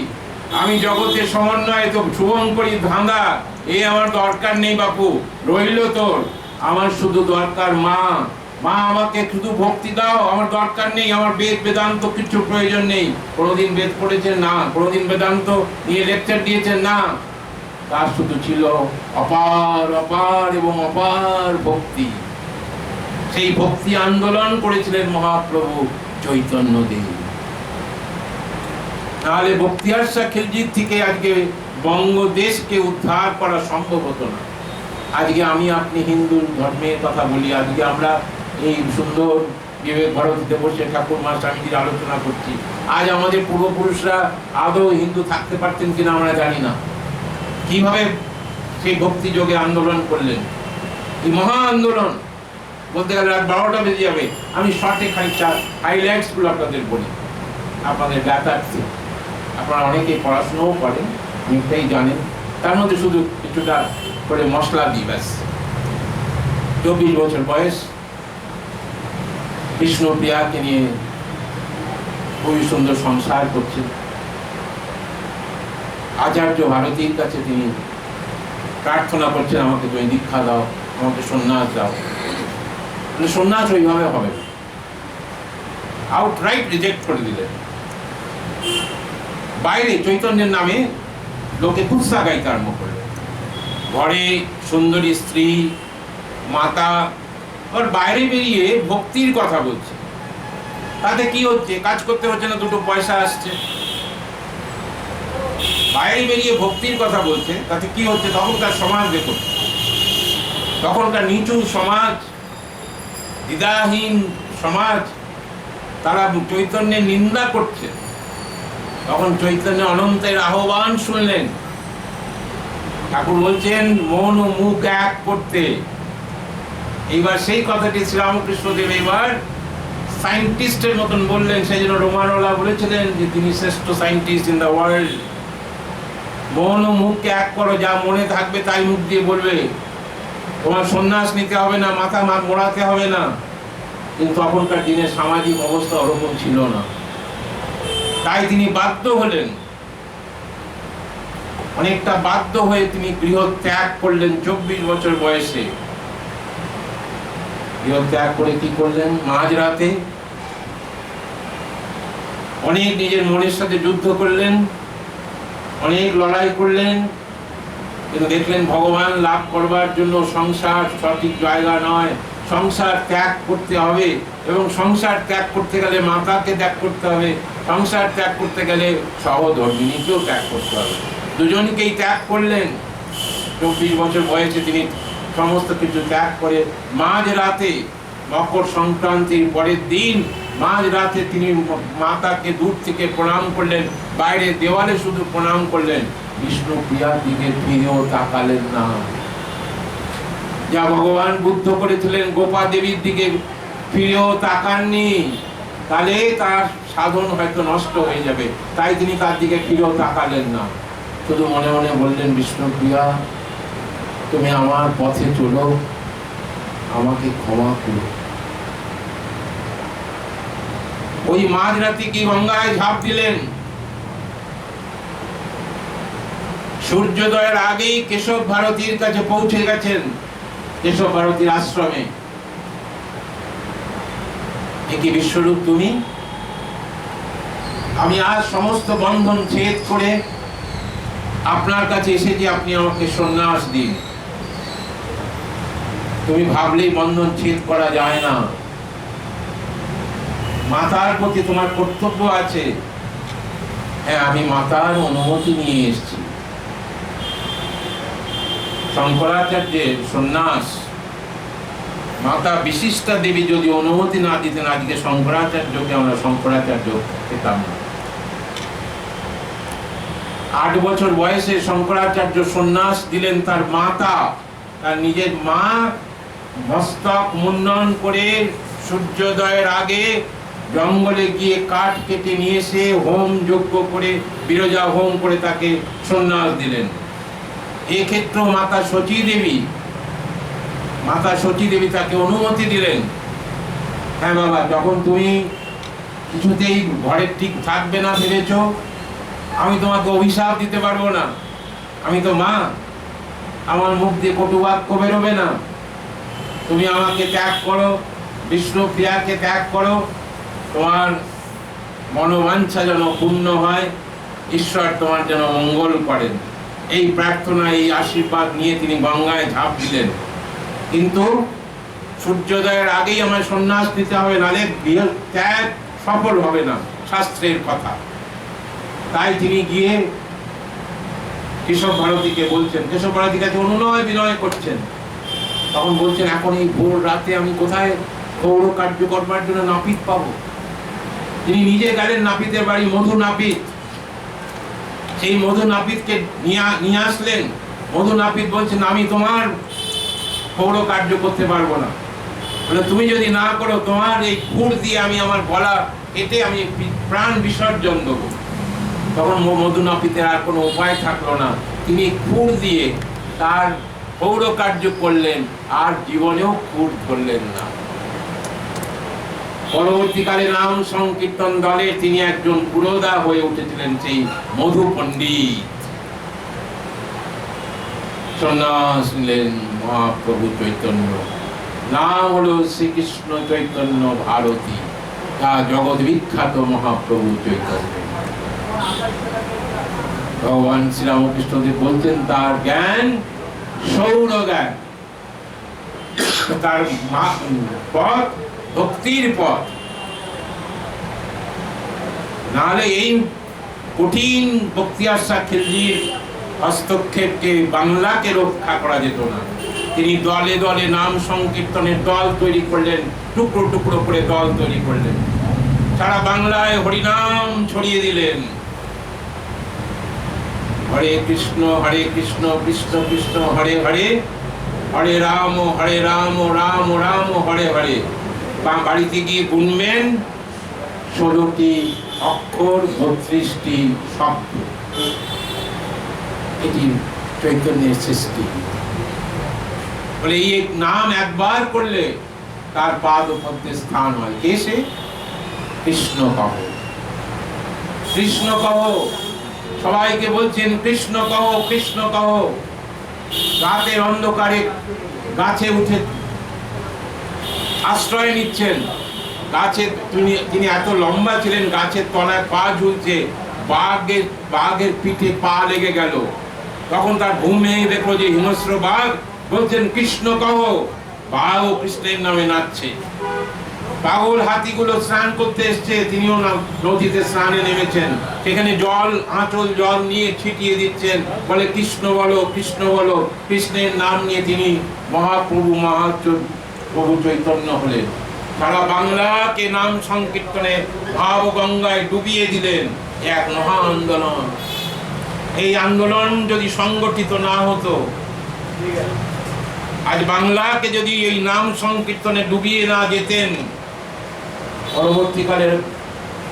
আমি জগতের সমন্বয়, তো শুভঙ্করী ধাঁধা এ আমার দরকার নেই বাপু, রইল তোর। আমার শুধু দরকার মা, আমাকে শুধু ভক্তি দাও, আমার দরকার নেই, আমার বেদ বেদান্ত কিছু প্রয়োজন নেই। কোনোদিন বেদ পড়েছেন না, কোনোদিন বেদান্ত নিয়ে লেকচার দিয়েছেন না, তার শুধু ছিল অপার অপার এবং অপার ভক্তি। সেই ভক্তি আন্দোলন করেছিলেন মহাপ্রভু চৈতন্য দেব। তাহলে বখতিয়ার শাহ খিলজির থেকে আজকে বঙ্গদেশকে উদ্ধার করা সম্ভব হতো না। আজকে আমি আপনি হিন্দু ধর্মের কথা বলি, আজকে আমরা এই সুন্দর বিবেক ভারতীতে বসে ঠাকুরমা স্বামীজির আলোচনা করছি। আজ আমাদের পূর্বপুরুষরা আদৌ হিন্দু থাকতে পারতেন কিনা আমরা জানি না। কিভাবে সেই ভক্তি যোগে আন্দোলন করলেন, এই মহা আন্দোলন। বলতে গেলে রাত 12টা বেজে যাবে, আমি শর্টে খানিকটা হাইলাইটস গুলো আপনাদের বলি। আপনাদের জ্ঞাতার্থে, আপনারা অনেকেই পড়াশোনাও করেন, অনেকটাই জানেন, তার মধ্যে শুধু কিছুটা করে মশলা দিই ব্যাস। 24 বছর বয়স, বিষ্ণুপ্রিয়াকে নিয়ে খুবই সুন্দর সংসার করছেন। আচার্য ভারতীর কাছে তিনি প্রার্থনা করছেন, আমাকে তুমি দীক্ষা দাও, আমাকে সন্ন্যাস দাও। মানে সন্ন্যাস ওইভাবে হবে না, আউটরাইট রিজেক্ট করে দিলেন। বাইরে চৈতন্যের নামে লোকে কুৎসা গাইতে আরম্ভ করলেন। ঘরে সুন্দরী স্ত্রী মাতা, আর বাইরে বেরিয়ে ভক্তির কথা বলছে। তাতে কি হচ্ছে? কাজ করতে হচ্ছে না, দুটো পয়সা আসছে। বাইরে বেরিয়ে ভক্তির কথা বলছে, তাতে কি হচ্ছে? তখনকার সমাজ দেখুন, তখনকার নিচু সমাজ, দ্বিধাহীন সমাজ, তারা চৈতন্যের নিন্দা করছে। তখন চৈতন্য অনন্তের আহ্বান শুনলেন। ঠাকুর বলছেন মন ও মুখ এক করতে। এইবার সেই কথাটি শ্রীরামকৃষ্ণদেব এবার সায়েন্টিস্টের মতন বললেন। সেই জন্য রোমানোলা বলেছিলেন যে তিনি শ্রেষ্ঠ সায়েন্টিস্ট ইন দ্য ওয়ার্ল্ড। মন ও মুখকে এক করো, যা মনে থাকবে তাই মুখ দিয়ে বলবে। তোমার সন্ন্যাস নিতে হবে না, মাথা মোড়াতে হবে না। কিন্তু তখনকার দিনে সামাজিক অবস্থা ওরকম ছিল না, তাই তিনি বাধ্য হলেন। অনেকটা বাধ্য হয়ে তিনি গৃহ ত্যাগ করলেন 24 বছর বয়সে। গৃহ ত্যাগ করে কি করলেন? মাঝরাতে অনেক নিজের মনের সাথে যুদ্ধ করলেন, অনেক লড়াই করলেন, কিন্তু দেখলেন ভগবান লাভ করবার জন্য সংসার সঠিক জায়গা নয়। সংসার ত্যাগ করতে হবে, এবং সংসার ত্যাগ করতে গেলে মাতাকে ত্যাগ করতে হবে, সংসার ত্যাগ করতে গেলে সহধর্মিণীকেও ত্যাগ করতে হবে। দুজনকেই ত্যাগ করলেন। 24 বছর বয়সে তিনি সমস্ত কিছু ত্যাগ করে মাঝরাতে, মকর সংক্রান্তির পরের দিন মাঝরাতে তিনি মাতাকে দূর থেকে প্রণাম করলেন, বাইরে দেওয়ালে শুধু প্রণাম করলেন, বিষ্ণুপ্রিয়ার দিকে ফিরেও তাকালেন না। যা ভগবান বুদ্ধ করেছিলেন গোপা দেবীর দিকে ফিরেও তাকাননি, তাহলে তার সাধন হয়তো নষ্ট হয়ে যাবে। তাই তিনি তার দিকে ফিরেও তাকালেন না, শুধু মনে মনে বললেন, বিষ্ণুপ্রিয়া তুমি আমার পথে চলো, আমাকে ক্ষমা করো। ওই মাঝরাতে কি গঙ্গায় ঝাঁপ দিলেন। সূর্যোদয়ের আগেই কেশব ভারতীর কাছে পৌঁছে গেছেন, কেশব ভারতীর আশ্রমে। একে বিশ্বরূপ তুমি, আমি আজ সমস্ত বন্ধন ছেদ করে আপনার কাছে এসেছি, আপনি আমাকে সন্ন্যাস দিন। তুমি ভাবলেই বন্ধন ছেদ করা যায় না। মাতার প্রতি তোমার কর্তব্য আছে। হ্যাঁ, আমি মাতার অনুমতি নিয়ে এসেছি। শঙ্করাচার্যের সন্ন্যাস, মাতা বিশিষ্টা দেবী যদি অনুমতি না দিতেন, আজকে শঙ্করাচার্যকে আমরা শঙ্করাচার্য পেতাম না। 8 বছর বয়সে শঙ্করাচার্য সন্ন্যাস দিলেন তার মাতা। তার নিজের মা মস্তক মুন্ডন করে সূর্যোদয়ের আগে জঙ্গলে গিয়ে কাঠ কেটে নিয়ে এসে হোম যজ্ঞ করে, বিরজা হোম করে তাকে সন্ন্যাস দিলেন। এক্ষেত্রে মাতা সচী দেবী তাকে অনুমতি দিলেন, হ্যাঁ বাবা, যখন তুমি কিছুতেই ঘরে ঠিক থাকবে না ভেবেছ, আমি তোমাকে অভিশাপ দিতে পারবো না, আমি তো মা, আমার মুখ দিয়ে কটু বাক্য বেরোবে না, তুমি আমাকে ত্যাগ করো, বিষ্ণু প্রিয়াকে ত্যাগ করো, তোমার মনোবাঞ্ছা যেন পূর্ণ হয়, ঈশ্বর তোমার যেন মঙ্গল করেন। এই প্রার্থনা, এই আশীর্বাদ নিয়ে তিনি গঙ্গায় ঝাঁপ দিলেন। কিন্তু সূর্যোদয়ের আগেই আমার সন্ন্যাস নিতে হবে, নালে ত্যাগ সফল হবে না, শাস্ত্রের কথা। তাই তিনি গিয়ে কেশব ভারতীকে বলছেন, কেশব ভারতীর কাছে অনুনয় বিনয় করছেন। তখন বলছেন, এখন এই ভোর রাতে আমি কোথায় গৌর কার্য করবার জন্য নাপিত পাবো? তিনি নিজে গেলেন নাপিতের বাড়ি, মধু নাপিত। সেই মধু নাপিতকে নিয়ে আসলেন। মধু নাপিত বলছেন, আমি তোমার গৌর কার্য করতে পারবো না, মানে তুমি যদি না করো, তোমার এই খুর দিয়ে আমি আমার গলা কেটে আমি প্রাণ বিসর্জন দেবো। তখন মধু নাপিতের আর কোনো উপায় থাকলো না, তিনি খুর দিয়ে তার গৌর কার্য করলেন, আর জীবনেও খুর ধরলেন না। পরবর্তীকালে নাম সংকীর্তন দলে তিনি একজন পুরোধা হয়ে উঠেছিলেন, সেই মধু পণ্ডিত। সন্ন্যাস নিলেন মহাপ্রভু চৈতন্য, নাম হলো শ্রীকৃষ্ণ চৈতন্য ভারতী, তা জগৎ বিখ্যাত মহাপ্রভু চৈতন্য। ভগবান শ্রীরামকৃষ্ণদেব বলছেন, তার জ্ঞান সৌর জ্ঞান, তার পথ ভক্তির পথ। নাহলে এই কঠিন বক্তিয়াসা খিলজির হস্তক্ষেপকে, বাংলাকে রক্ষা করা যেত না। তিনি দলে দলে নাম সংকীর্তনের দল তৈরি করলেন, টুকরো টুকরো করে দল তৈরি করলেন, সারা বাংলায় হরিনাম ছড়িয়ে দিলেন। হরে কৃষ্ণ কৃষ্ণ কৃষ্ণ হরে হরে, হরে রাম রাম রাম হরে হরে। বাড়িতে গিয়ে গুনবেন 16টি অক্ষর, 32টি শব্দ। এটি চৈতন্যের সৃষ্টি। বলে এই নাম একবার করলে তার পাদ পদ্মে স্থান হয়। কে সে? কৃষ্ণ কহ, কৃষ্ণ কহ। সবাইকে বলছেন কৃষ্ণ কহ, কৃষ্ণ কহ। রাতের অন্ধকারে গাছে উঠে আশ্রয় নিচ্ছেন। গাছে তিনি এত লম্বা ছিলেন, গাছের তলায় পা ঝুলছে, বাঘের পিঠে পা লেগে গেল। তখন তার ঘুম ভেঙে দেখলো যে হিংস্র বাঘ। বলছেন কৃষ্ণ কহ, বাঘ ও কৃষ্ণের নামে নাচছে। পাগল হাতিগুলো স্নান করতে এসছে, তিনিও নদীতে স্নানে নেমেছেন। সেখানে জল, আঁচল জল নিয়ে ছিটিয়ে দিচ্ছেন, বলে কৃষ্ণ বলো, কৃষ্ণ বলো। কৃষ্ণের নাম নিয়ে তিনি মহাপ্রভু প্রভু চৈতন্য হলেন। সারা বাংলাকে নাম সংকীর্তনে ভাব গঙ্গায় ডুবিয়ে দিলেন। এক মহা আন্দোলন। এই আন্দোলন যদি সংগঠিত না হতো, আজ বাংলাকে যদি এই নাম সংকীর্তনে ডুবিয়ে না যেতেন, পরবর্তীকালে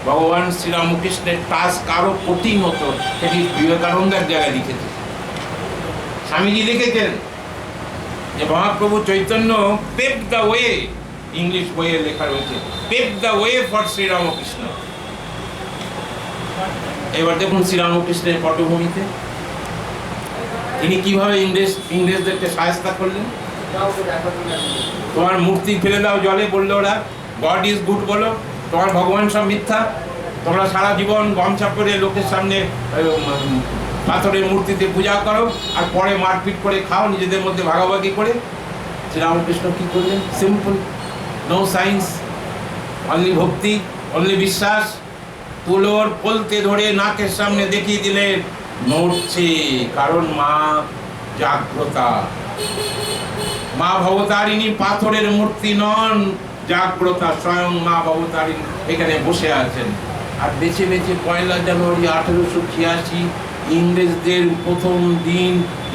ভগবান শ্রীরামকৃষ্ণের টাস্ক আরো কঠিন হতো। সেটি বিবেকানন্দ এক জায়গায় লিখেছে, স্বামীজি লিখেছেন যে Mahaprabhu Chaitanya pave the way, English বইয়ে লেখা রয়েছে, pave the way for Sri Ramakrishna. এবার দেখুন শ্রীরামকৃষ্ণের পটভূমিতে তিনি কিভাবে ইংরেজদেরকে সাহায্য করলেন। তোমার মূর্তি ফেলে দাও জলে, বললো ওরা গড ইজ গুড বলো, তোমার ভগবান সব মিথ্যা। তোমরা সারা জীবন গামছা পরে লোকের সামনে পাথরের মূর্তিতে পূজা করো, আর পরে মারপিট করে খাও নিজেদের মধ্যে ভাগাভাগি করে। শ্রীরামকৃষ্ণ কি করলেন? সিম্পল, নো সায়েন্স, অনলি ভক্তি, অনলি বিশ্বাস। তুলোর পলতে ধরে নাকের সামনে দেখিয়ে দিলেন, নড়ছে, কারণ মা জাগ্রতা। মা ভবতারিণী পাথরের মূর্তি নন, জাগ্রতা, স্বয়ং মা ভবতারিণী এখানে বসে আছেন। আর বেছে বেছে 1 জানুয়ারি 1886 ইংরেজদের প্রথম দিন,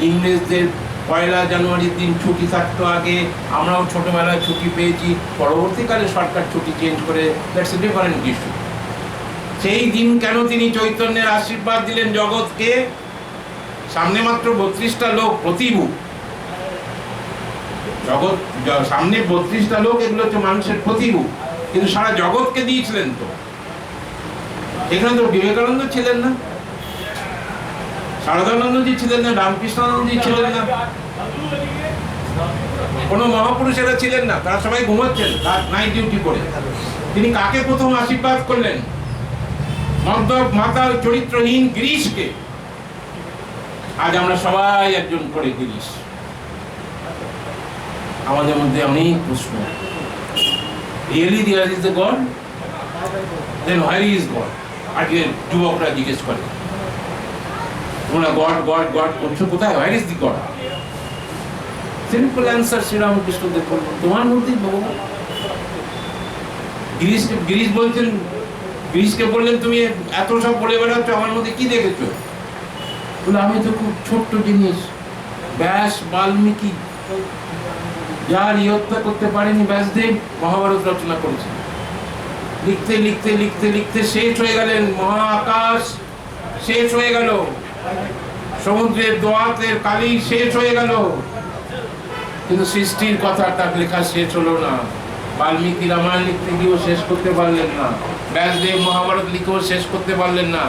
ইংরেজদের 1 জানুয়ারির দিন ছুটি থাকতো আগে, আমরাও ছোটবেলায় ছুটি পেয়েছি, পরবর্তীকালে সরকার ছুটি চেঞ্জ করে, দ্যাটস এ ডিফারেন্ট ইস্যু। সেই দিন কেন তিনি চৈতন্যের আশীর্বাদ দিলেন জগৎকে? সামনে মাত্র 32টা লোক প্রতিভু, জগৎ সামনে 32টা লোক, এগুলো হচ্ছে মানুষের প্রতিভু, কিন্তু সারা জগৎকে দিয়েছিলেন। তো এখানে তো বিবেকানন্দ ছিলেন না, শারদানন্দজি ছিলেন না, রামকৃষ্ণানন্দজি ছিলেন না, কোনো মহাপুরুষেরা ছিলেন না, তারা সবাই ঘুমাচ্ছেন নাইট ডিউটি করে। তিনি কাকে প্রথম আশীর্বাদ করলেন? মদ্যপ মাতাল চরিত্রহীন গিরিশকে। আজ আমরা সবাই একজন করে গিরিশ। আমাদের মধ্যে অনেক প্রশ্ন, really there is the God, then where is God? আজকে যুবকরা জিজ্ঞেস করে, তোমরা গড গড গড করছো, কোথায়, where is the god? Simple answer Sri Ramakrishna Dev বললেন, তোমার মধ্যেই ভগবান। গিরিশ বলছেন, গিরিশকে বললেন, তুমি এত সব বলে বেড়াচ্ছ, আমার মধ্যে কি দেখেছো? বলে, আমি তো খুব ছোট্ট জিনিস, ব্যাস বাল্মীকি, যার ইয়ত্তা করতে পারেনি ব্যাসদেব মহাভারত রচনা করেছেন। লিখতে লিখতে লিখতে লিখতে শেষ হয়ে গেলেন, মহাকাশ শেষ হয়ে গেল, সমুদ্রের দোয়াতের কালি শেষ হয়ে গেল, কিন্তু সৃষ্টির কথা তার লেখা শেষ হলো না। বাল্মীকি রামায়ণ লিখতে গিয়েও শেষ করতে পারলেন না, ব্যাসদেব মহাভারত লিখেও শেষ করতে পারলেন না।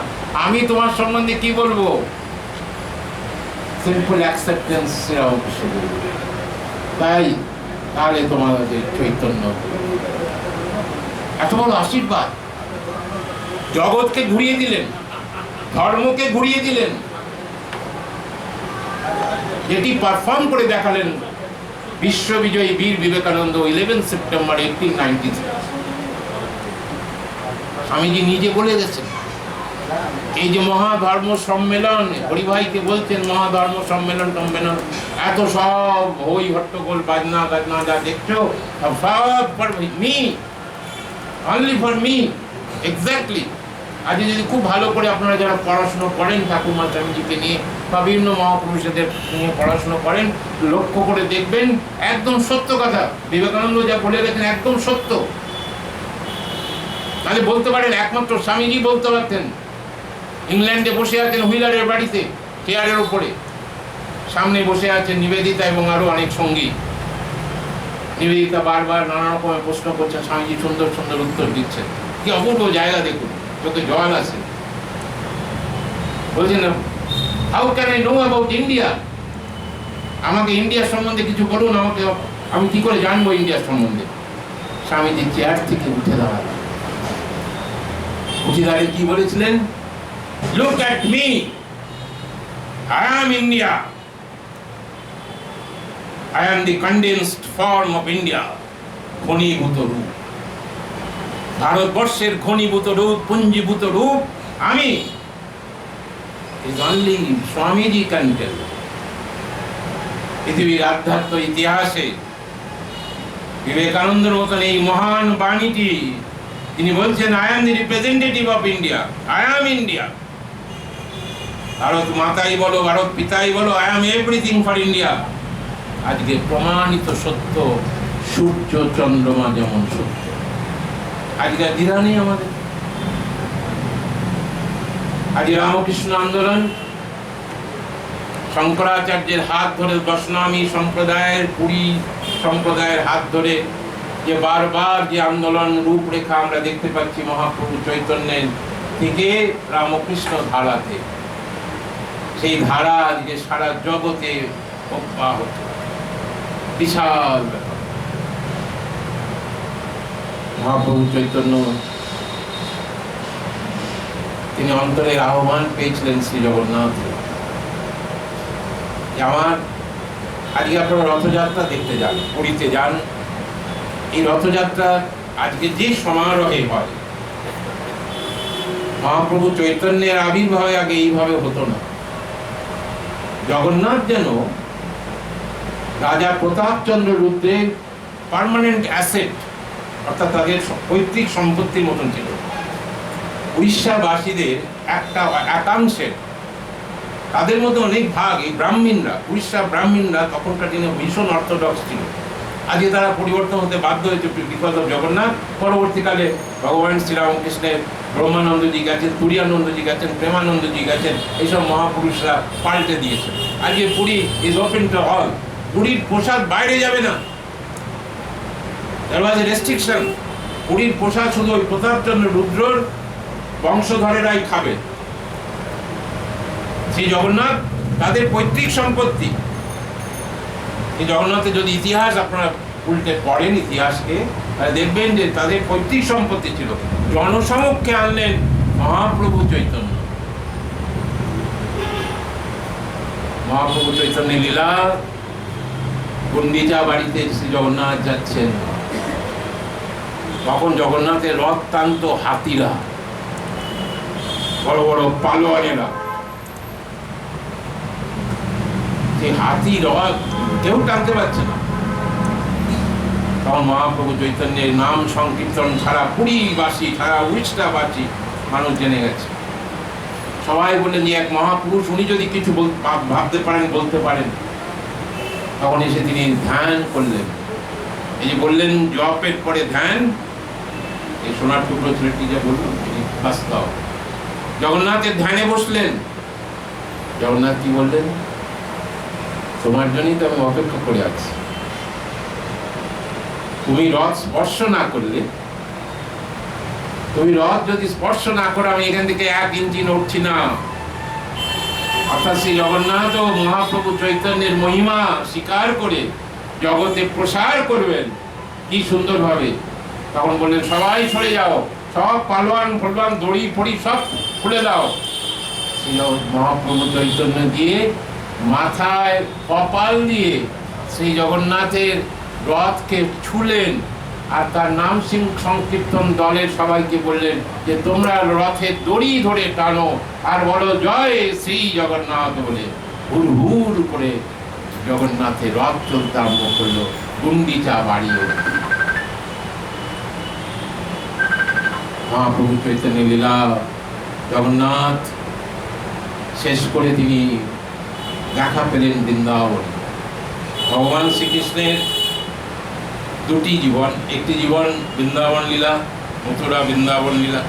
আমি তোমার সম্বন্ধে কি বলবো? Simple acceptance Shri Ramakrishna. তাই তাহলে তোমাদের চৈতন্য এত বড় আশীর্বাদ, জগৎকে ঘুরিয়ে দিলেন, ধর্মকে ঘুরিয়ে দিলেন, যেটি পারফর্ম করে দেখালেন বিশ্ববিজয়ী বীর বিবেকানন্দ 11 সেপ্টেম্বর 1893। স্বামীজি নিজে বলে গেছেন, এই যে মহাধর্ম সম্মেলন, হরিভাইকে বলছেন মহাধর্ম সম্মেলন টম্মেলন, এত সব হই হট্টগোল বাজনা গাজনা যা দেখছো, সব for me, only for me, exactly. আজ যদি খুব ভালো করে আপনারা যারা পড়াশুনো করেন ঠাকুমা স্বামীজিকে নিয়ে বা বিভিন্ন মহাপুরুষদের নিয়ে পড়াশুনো করেন, লক্ষ্য করে দেখবেন একদম সত্য কথা। বিবেকানন্দ যা বলে গেছেন একদম সত্য। তাহলে বলতে পারেন একমাত্র স্বামীজি বলতে পারতেন। ইংল্যান্ডে বসে আছেন হুইলারের বাড়িতে চেয়ারের উপরে, সামনে বসে আছেন নিবেদিতা এবং আরো অনেক সঙ্গী। নিবেদিতা বারবার নানা রকমের প্রশ্ন করছেন, স্বামীজি সুন্দর সুন্দর উত্তর দিচ্ছেন। কি অপূর্ব জায়গা দেখুন, চোখে জল আছে। বলছেন, how can I know about India? আমাকে ইন্ডিয়ার সম্বন্ধে কিছু বলুন, আমি কি করে জানবো ইন্ডিয়ার সম্বন্ধে? স্বামীজি চেয়ার থেকে উঠে দাঁড়ালেন, উঠে দাঁড়িয়ে কি বলেছিলেন? Look at me, I am India, I am the condensed form of India, ঘনীভূত রূপ, ভারতবর্ষের ঘনীভূত রূপ, পুঞ্জীভূত রূপ আমি। Is only Swamiji can tell. পৃথিবীর আধ্যাত্ম ইতিহাসে বিবেকানন্দের মতন এই মহান বাণীটি তিনি বলছেন, I am the representative of India, I am India. Bharat মাতাই বলো, ভারত পিতাই বলো, I am everything for India. আজকে প্রমাণিত সত্য, সূর্য চন্দ্রমা যেমন সত্য। আজকে দ্বিধা নেই আমাদের। আজ রামকৃষ্ণ আন্দোলন, শঙ্করাচার্যের হাত ধরে, বৈষ্ণবী সম্প্রদায়ের, পুরী সম্প্রদায়ের হাত ধরে যে বারবার যে আন্দোলন রূপরেখা আমরা দেখতে পাচ্ছি মহাপ্রভু চৈতন্যের থেকে রামকৃষ্ণ ধারাতে, সেই ধারা আজকে সারা জগতে অব্যাহত। বিশাল ব্যাপার। মহাপ্রভু চৈতন্য তিনি অন্তরের আহ্বান পেয়েছিলেন শ্রী জগন্নাথ, আমার আজকে আপনারা রথযাত্রা দেখতে যান, পুরীতে যান। এই রথযাত্রা আজকে যে সমারোহে হয়, মহাপ্রভু চৈতন্যের আবির্ভাবে আগে এইভাবে হতো না। জগন্নাথ যেন রাজা প্রতাপচন্দ্র রুদ্রের পার্মানেন্ট অ্যাসেট, অর্থাৎ তাদের পৈতৃক সম্পত্তির মতন ছিল। উড়িষ্যাবাসীদের একটা একাংশের, তাদের মধ্যে অনেক ভাগ এই ব্রাহ্মণরা, উড়িষ্যা ব্রাহ্মণরা তখনকার দিনে ভীষণ অর্থোডক্স ছিল। আজকে তারা পরিবর্তন হতে বাধ্য হয়েছে বিকজ অফ জগন্নাথ। পরবর্তীকালে ভগবান শ্রীরামকৃষ্ণের ব্রহ্মানন্দজি গেছেন, তুরীয়ানন্দজি গেছেন, প্রেমানন্দজি গেছেন, এইসব মহাপুরুষরা পাল্টে দিয়েছেন। আজকে Puri is open to all. পুরীর প্রসাদ বাইরে যাবে না, দেয়ার ওয়াজ এ রেস্ট্রিকশন। পুরীর প্রসাদ শুধু ওই প্রতাপচন্দ্র রুদ্রর বংশধরেরাই খাবে। শ্রী জগন্নাথ তাদের পৈতৃক সম্পত্তি। এই জগন্নাথের যদি ইতিহাস আপনারা উল্টে পড়েন ইতিহাসকে, তাহলে দেখবেন যে তাদের পৈতৃক সম্পত্তি ছিল। জনসমক্ষে আনলেন মহাপ্রভু চৈতন্য। মহাপ্রভু চৈতন্যের লীলা, গুন্ডিচা বাড়িতে শ্রী জগন্নাথ যাচ্ছেন, তখন জগন্নাথের রথ টানত হাতিরা, বড় বড় পালোয়ানেরা। সেই হাতি রথ কেউ টানতে পারছে না। তখন মহাপ্রভু চৈতন্যের নাম সংকীর্তন সারা পুরীবাসী, সারা উড়িষ্যাবাসী মানুষ জেনে গেছে। সবাই বললেন যে এক মহাপুরুষ, উনি যদি কিছু ভাবতে পারেন, বলতে পারেন। তখন এসে তিনি ধ্যান করলেন। এই যে বললেন জপের পরে ধ্যান, এই সোনার টুকরো ছেলেটি যা বলল বাস্তব। জগন্নাথের ধ্যানে বসলেন। জগন্নাথ কি বললেন? তোমার জন্যই তো আমি অপেক্ষা করে আছি। তুমি রথ স্পর্শ না করলে, তুমি রথ যদি স্পর্শ না করো, আমি এখান থেকে 1 ইঞ্চি নড়ছি না। অর্থাৎ শ্রী জগন্নাথ ও মহাপ্রভু চৈতন্যের মহিমা স্বীকার করে জগতে প্রসার করবেন কি সুন্দরভাবে। তখন বললেন সবাই সরে যাও, সব পালোয়ান ফলোয়ান দড়ি ফড়ি সব খুলে দাও। শ্রী মহাপ্রভু চৈতন্য দিয়ে মাথায় কপাল দিয়ে শ্রী জগন্নাথের রথকে ছুলেন, আর তার নাম সংকীর্তন দলের সবাইকে বললেন যে তোমরা রথের দড়ি ধরে টানো আর বলো জয় শ্রী জগন্নাথ বলে। হুর হুর করে জগন্নাথের রথ চলতে আরম্ভ করলো গুন্ডিচা বাড়িও। মহাপ্রভু চৈতন্য লীলা জগন্নাথ শেষ করে তিনি দেখা পেলেন বৃন্দাবন। ভগবান শ্রীকৃষ্ণের 2টি জীবন, একটি জীবন বৃন্দাবন লীলা, মথুরা বৃন্দাবন লীলা,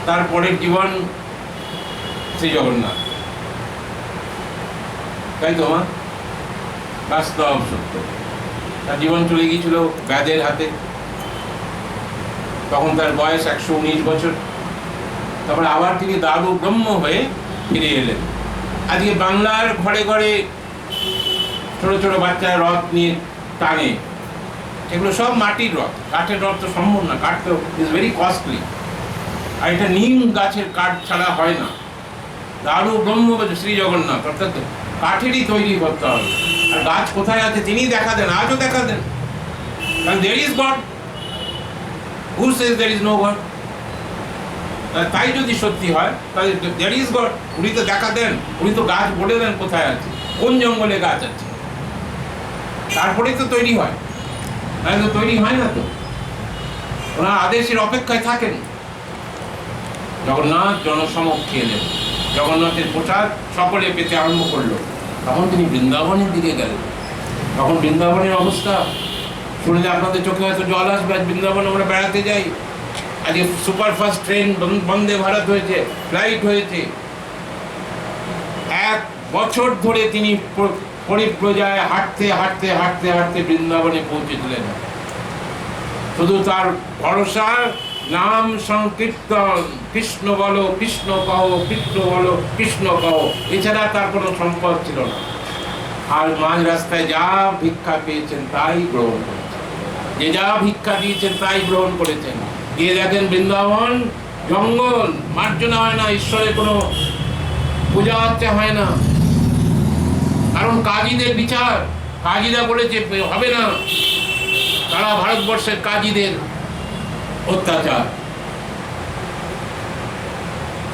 তারপরের জীবন শ্রী জগন্নাথ। তাই তো মা? বাস্তব সত্য। তার জীবন চলে গিয়েছিল ব্যাধের হাতে। তখন তার বয়স 119 বছর। তারপরে আবার তিনি দারু ব্রহ্ম হয়ে ফিরে এলেন। আজকে বাংলার ঘরে ঘরে ছোট ছোট বাচ্চারা রথ নিয়ে টানে, এগুলো সব মাটির রথ। কাঠের রথ তো সম্ভব না, কাঠ তো ইজ ভেরি কস্টলি। আর এটা নিম গাছের কাঠ ছাড়া হয় না। দারু ব্রহ্ম শ্রী জগন্নাথ, অর্থাৎ কাঠেরই তৈরি করতে হবে। আর গাছ কোথায় আছে তিনি দেখা দেন, আজও দেখা দেন। কারণ there is God. Who says there is no God? তাই যদি সত্যি হয় তাহলে there is God, উনি তো দেখা দেন, উনি তো গাছ বলে দেন কোথায় আছে, কোন জঙ্গলে গাছ আছে, তারপরেই তো তৈরি হয়। তাই তো তৈরি হয় না তো, ওনার আদেশের অপেক্ষায় থাকেন। জগন্নাথ জনসমক্ষে এলেন, জগন্নাথের প্রসাদ সকলে পেতে আরম্ভ করলো। তখন তিনি বৃন্দাবনের দিকে গেলেন। তখন বৃন্দাবনের অবস্থা শুনলে আপনাদের চোখে হয়তো জল আসবে। আজ বৃন্দাবন আমরা বেড়াতে যাই, আজকে সুপারফাস্ট ট্রেন, বন্দে ভারত হয়েছে, ফ্লাইট হয়েছে। 1 বছর ধরে তিনি পরিব্রজায় হাঁটতে হাঁটতে হাঁটতে হাঁটতে বৃন্দাবনে পৌঁছেছিলেন। শুধু তার ভরসা নাম সংকীর্তন, কৃষ্ণ বলো কৃষ্ণ কহ, কৃষ্ণ বলো কৃষ্ণ কহ, এছাড়া তার কোনো সম্পদ ছিল না। আর মাঝ রাস্তায় যা ভিক্ষা পেয়েছেন তাই গ্রহণ করেছেন, যে যা ভিক্ষা দিয়েছেন তাই গ্রহণ করেছেন। গিয়ে দেখেন বৃন্দাবন জঙ্গল, মার্জনা হয় না, ঈশ্বরের কোনো পূজা অর্চা হয় না। কারণ কাজীদের বিচার, কাজীরা বলেছে হবে না, তারা ভারতবর্ষের কাজীদের অত্যাচার।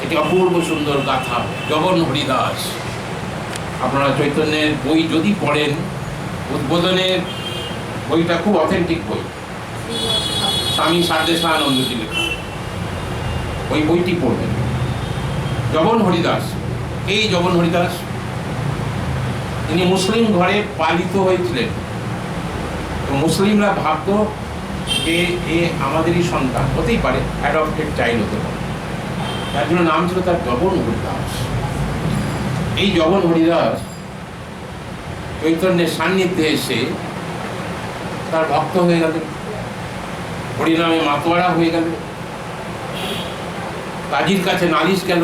এটি অপূর্ব সুন্দর গাথা। জগন হরিদাস, আপনারা চৈতন্যের বই যদি পড়েন, উদ্বোধনের বইটা খুব অথেন্টিক বই, স্বামী সারদেশানন্দজি লেখা, ওই বইটি পড়বেন। জগন হরিদাস, এই জগন হরিদাস তিনি মুসলিম ঘরে পালিত হয়েছিলেন। তো মুসলিমরা ভাবতো যে এ আমাদেরই সন্তান, হতেই পারে অ্যাডপ্টেড চাইল্ড হতে পারে, তার জন্য নাম ছিল তার জবন হরিদাস। এই জবন হরিদাস চৈতন্যের সান্নিধ্যে এসে তার ভক্ত হয়ে গেলেন, হরিনামে মাতোয়ারা হয়ে গেল, কাজীর কাছে নালিশ গেল।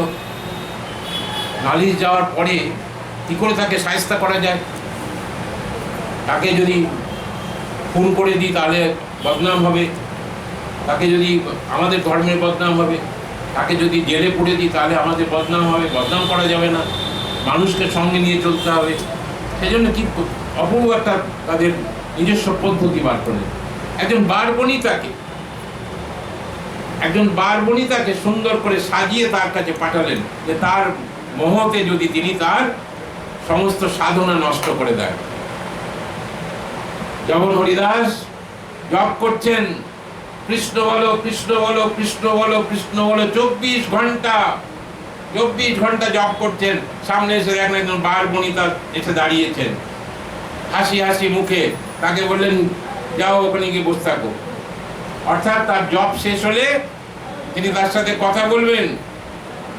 নালিশ যাওয়ার পরে কি করে তাকে শায়েস্তা করা যায়? তাকে যদি খুন করে দিই তাহলে বদনাম হবে, তাকে যদি আমাদের ধর্মের বদনাম হবে, তাকে যদি জেলে পুড়ে দিই তাহলে আমাদের বদনাম হবে, বদনাম করা যাবে না, মানুষকে সঙ্গে নিয়ে চলতে হবে। সেই জন্য কি অপূর্ব একটা তাদের নিজস্ব পদ্ধতি বার করলেন। একজন বারবণিতাকে সুন্দর করে সাজিয়ে তার কাছে পাঠালেন, যে তার মোহতে যদি তিনি তার সমস্ত সাধনা নষ্ট করে দেয়। জবন হরিদাস জপ করছেন, কৃষ্ণ বলো কৃষ্ণ বলো কৃষ্ণ বলো কৃষ্ণ বলো, 24 ঘন্টা জপ করছেন। সামনে এসে দেখেন একজন বারবণিতা এসে দাঁড়িয়েছেন হাসি হাসি মুখে, তাকে বললেন যাও ওখানে গিয়ে বসে থাকো। অর্থাৎ তার জপ শেষ হলে তিনি তার সাথে কথা বলবেন।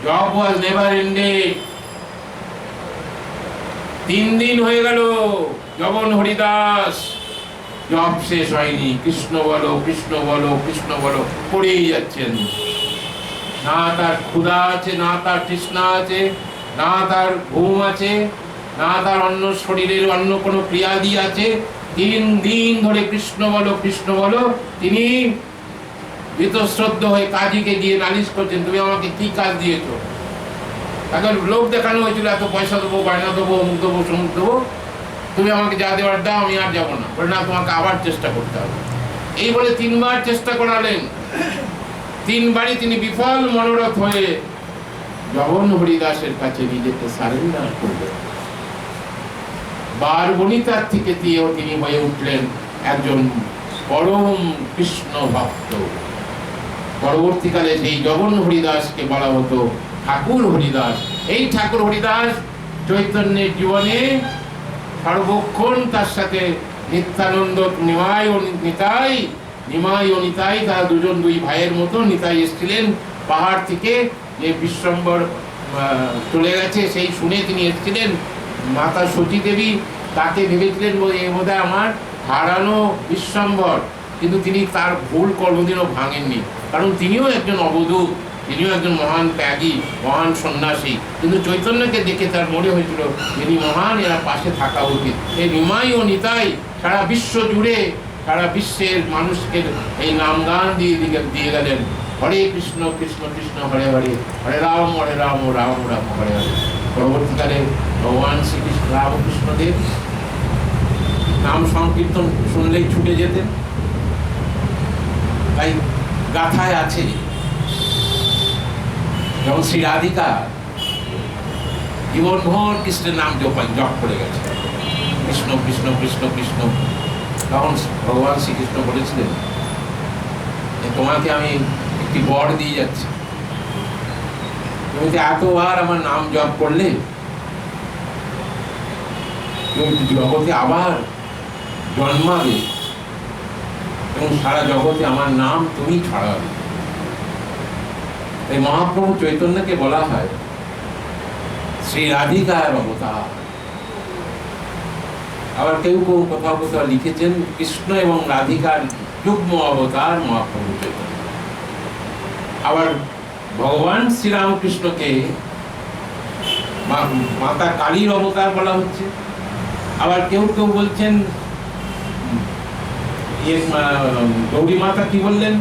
Job was never ended. 3 দিন হয়ে গেল জবন হরিদাস জপ শেষ হয়নি, কৃষ্ণ বলো কৃষ্ণ বলো কৃষ্ণ বলো করেই যাচ্ছেন। না তার ক্ষুধা আছে, না তার তৃষ্ণা আছে, না তার ঘুম আছে, না তার অন্য শরীরের অন্য কোনো ক্রিয়াদি আছে। 3 দিন ধরে কৃষ্ণ বলো কৃষ্ণ বলো। তিনি বীতশ্রদ্ধ হয়ে কাজীকে গিয়ে নালিশ করছেন, তুমি আমাকে কি কাজ দিয়েছো? তাকে লোক দেখানো হয়েছিল, এত পয়সা দেবো, বায়না দেবো, অমুক দেবো, সমুক দেবো, তুমি আমাকে যা দেওয়ার দাও, আমি আর যাবো না। বলে না, তোমাকে আবার চেষ্টা করতে হবে। এই বলে 3 বার চেষ্টা করালেন। 3 বারই তিনি বিফল মনোরথ হয়ে জবন হরিদাসের কাছে নিজেকে সারেন্ডার করলেন। বারবণিতার থেকে তিনি হয়ে উঠলেন একজন পরম কৃষ্ণ ভক্ত। পরবর্তীকালে সেই জবন হরিদাসকে বলা হতো ঠাকুর হরিদাস। এই ঠাকুর হরিদাস চৈতন্যের জীবনে সর্বক্ষণ তার সাথে নিত্যানন্দ, নিমাই ও নিতাই, তারা দুজন 2 ভাইয়ের মতো। নিতাই এসেছিলেন পাহাড় থেকে, যে বিশ্বম্বর চলে গেছে সেই শুনে তিনি এসেছিলেন। মাতা সতী দেবী তাকে ভেবেছিলেন বোধহয় আমার হারানো বিশ্বম্বর, কিন্তু তিনি তার ভুল কোনোদিনও ভাঙেননি, কারণ তিনিও একজন অবধূত, তিনিও একজন মহান ত্যাগী, মহান সন্ন্যাসী। কিন্তু চৈতন্যকে দেখে তার মনে হয়েছিল যিনি মহান, এরা পাশে থাকা উচিত। এই নিমাই ও নিতাই সারা বিশ্ব জুড়ে, সারা বিশ্বের মানুষকে এই নাম গান দিয়ে গেলেন, হরে কৃষ্ণ কৃষ্ণ কৃষ্ণ হরে হরে, হরে রাম রাম রাম হরে হরে। পরবর্তীকালে ভগবান শ্রীকৃষ্ণ রামকৃষ্ণদেব নাম সংকীর্তন শুনলেই ছুটে যেতেন। তাই গাথায় আছে, যেমন শ্রী রাধিকা জীবনভর কৃষ্ণের নাম জপ করে গেছে, কৃষ্ণ কৃষ্ণ কৃষ্ণ কৃষ্ণ। তখন ভগবান শ্রীকৃষ্ণ বলেছিলেন, তোমাকে আমি একটি বর দিয়ে যাচ্ছি, তুমি তো এতবার আমার নাম জপ করলে, তুমি জগতে আবার জন্মাবে এবং সারা জগতে আমার নাম তুমি ছড়াবে। এই মহাপ্রভু চৈতন্যকে বলা হয় শ্রী রাধিকার অবতার। আবার কেউ কোথাও কোথাও লিখেছেন কৃষ্ণ এবং রাধিকার যুগ্ম অবতার মহাপ্রভু চৈতন্য। আবার ভগবান শ্রীরামকৃষ্ণকে মাতা কালীর অবতার বলা হচ্ছে। আবার কেউ কেউ বলছেন, গৌরী মাতা কি বললেন,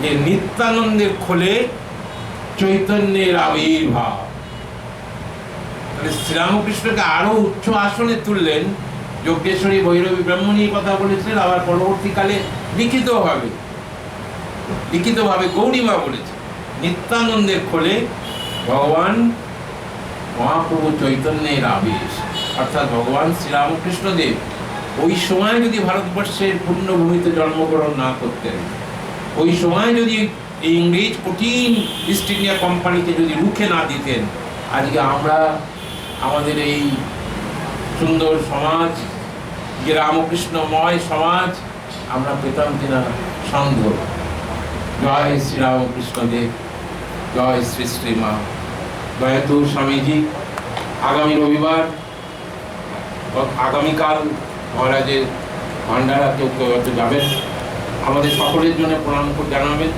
যে নিত্যানন্দের খোলে চৈতন্যের আবির্ভাব। শ্রীরামকৃষ্ণকে আরো উচ্চ আসনে তুললেন। যজ্ঞেশ্বরী ভৈরবী ব্রাহ্মণী কথা বলেছিলেন। আবার পরবর্তীকালে লিখিতভাবে গৌরীমা বলেছে, নিত্যানন্দের খোলে ভগবান মহাপ্রভু চৈতন্যের আবির্ভাব। অর্থাৎ ভগবান শ্রীরামকৃষ্ণদেব ওই সময় যদি ভারতবর্ষের পূর্ণভূমিতে জন্মগ্রহণ না করতেন, ওই সময় যদি এই ইংরেজ কঠিন ইস্ট ইন্ডিয়া কোম্পানিকে যদি রুখে না দিতেন, আজকে আমরা আমাদের এই সুন্দর সমাজ, যে রামকৃষ্ণময় সমাজ আমরা পেতাম কিনা সন্দেহ। জয় শ্রী রামকৃষ্ণদেব, জয় শ্রী শ্রী মা। জয়তু স্বামীজি। আগামী রবিবার, আগামীকাল মহারাজের ভান্ডারা কেউ কেউ হয়তো যাবেন, আমাদের সকলের জন্য প্রণাম জানাবেন।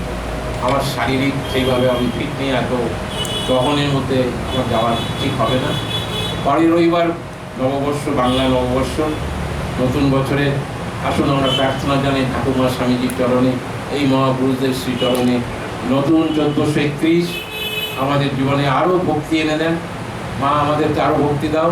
আমার শারীরিক সেইভাবে আমি ফিট নেই, এত দহনের মধ্যে আমার যাওয়া ঠিক হবে না। পরের রবিবার নববর্ষ, বাংলা নববর্ষ, নতুন বছরে আসুন আমরা প্রার্থনা জানাই ঠাকুরমা স্বামীজির চরণে, এই মহাপুরুষদের শ্রীচরণে নতুন 1431 আমাদের জীবনে আরও ভক্তি এনে দেন। মা আমাদেরকে আরও ভক্তি দাও,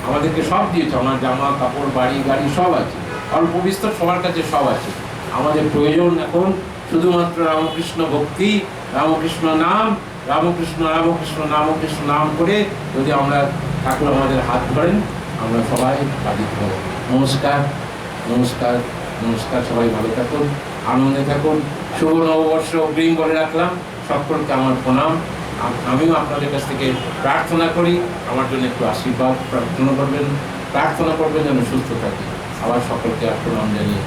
আমাদেরকে সব দিয়েছে, আমার জামা কাপড় বাড়ি গাড়ি সব আছে, অল্প বিস্তর সবার কাছে সব আছে। আমাদের প্রয়োজন এখন শুধুমাত্র রামকৃষ্ণ ভক্তি, রামকৃষ্ণ নাম, রামকৃষ্ণ রামকৃষ্ণ রামকৃষ্ণ নাম করে যদি আমরা ঠাকুর আমাদের হাত ধরেন, আমরা সবাই বাধিত হব। নমস্কার, নমস্কার, নমস্কার। সবাই ভালো থাকুন, আনন্দে থাকুন। শুভ নববর্ষ অগ্রিম বলে রাখলাম। সকলকে আমার প্রণাম। আমিও আপনাদের কাছ থেকে প্রার্থনা করি, আমার জন্য একটু আশীর্বাদ প্রার্থনা করবেন যেন সুস্থ থাকি। আবার সকলকে প্রণাম জানিয়ে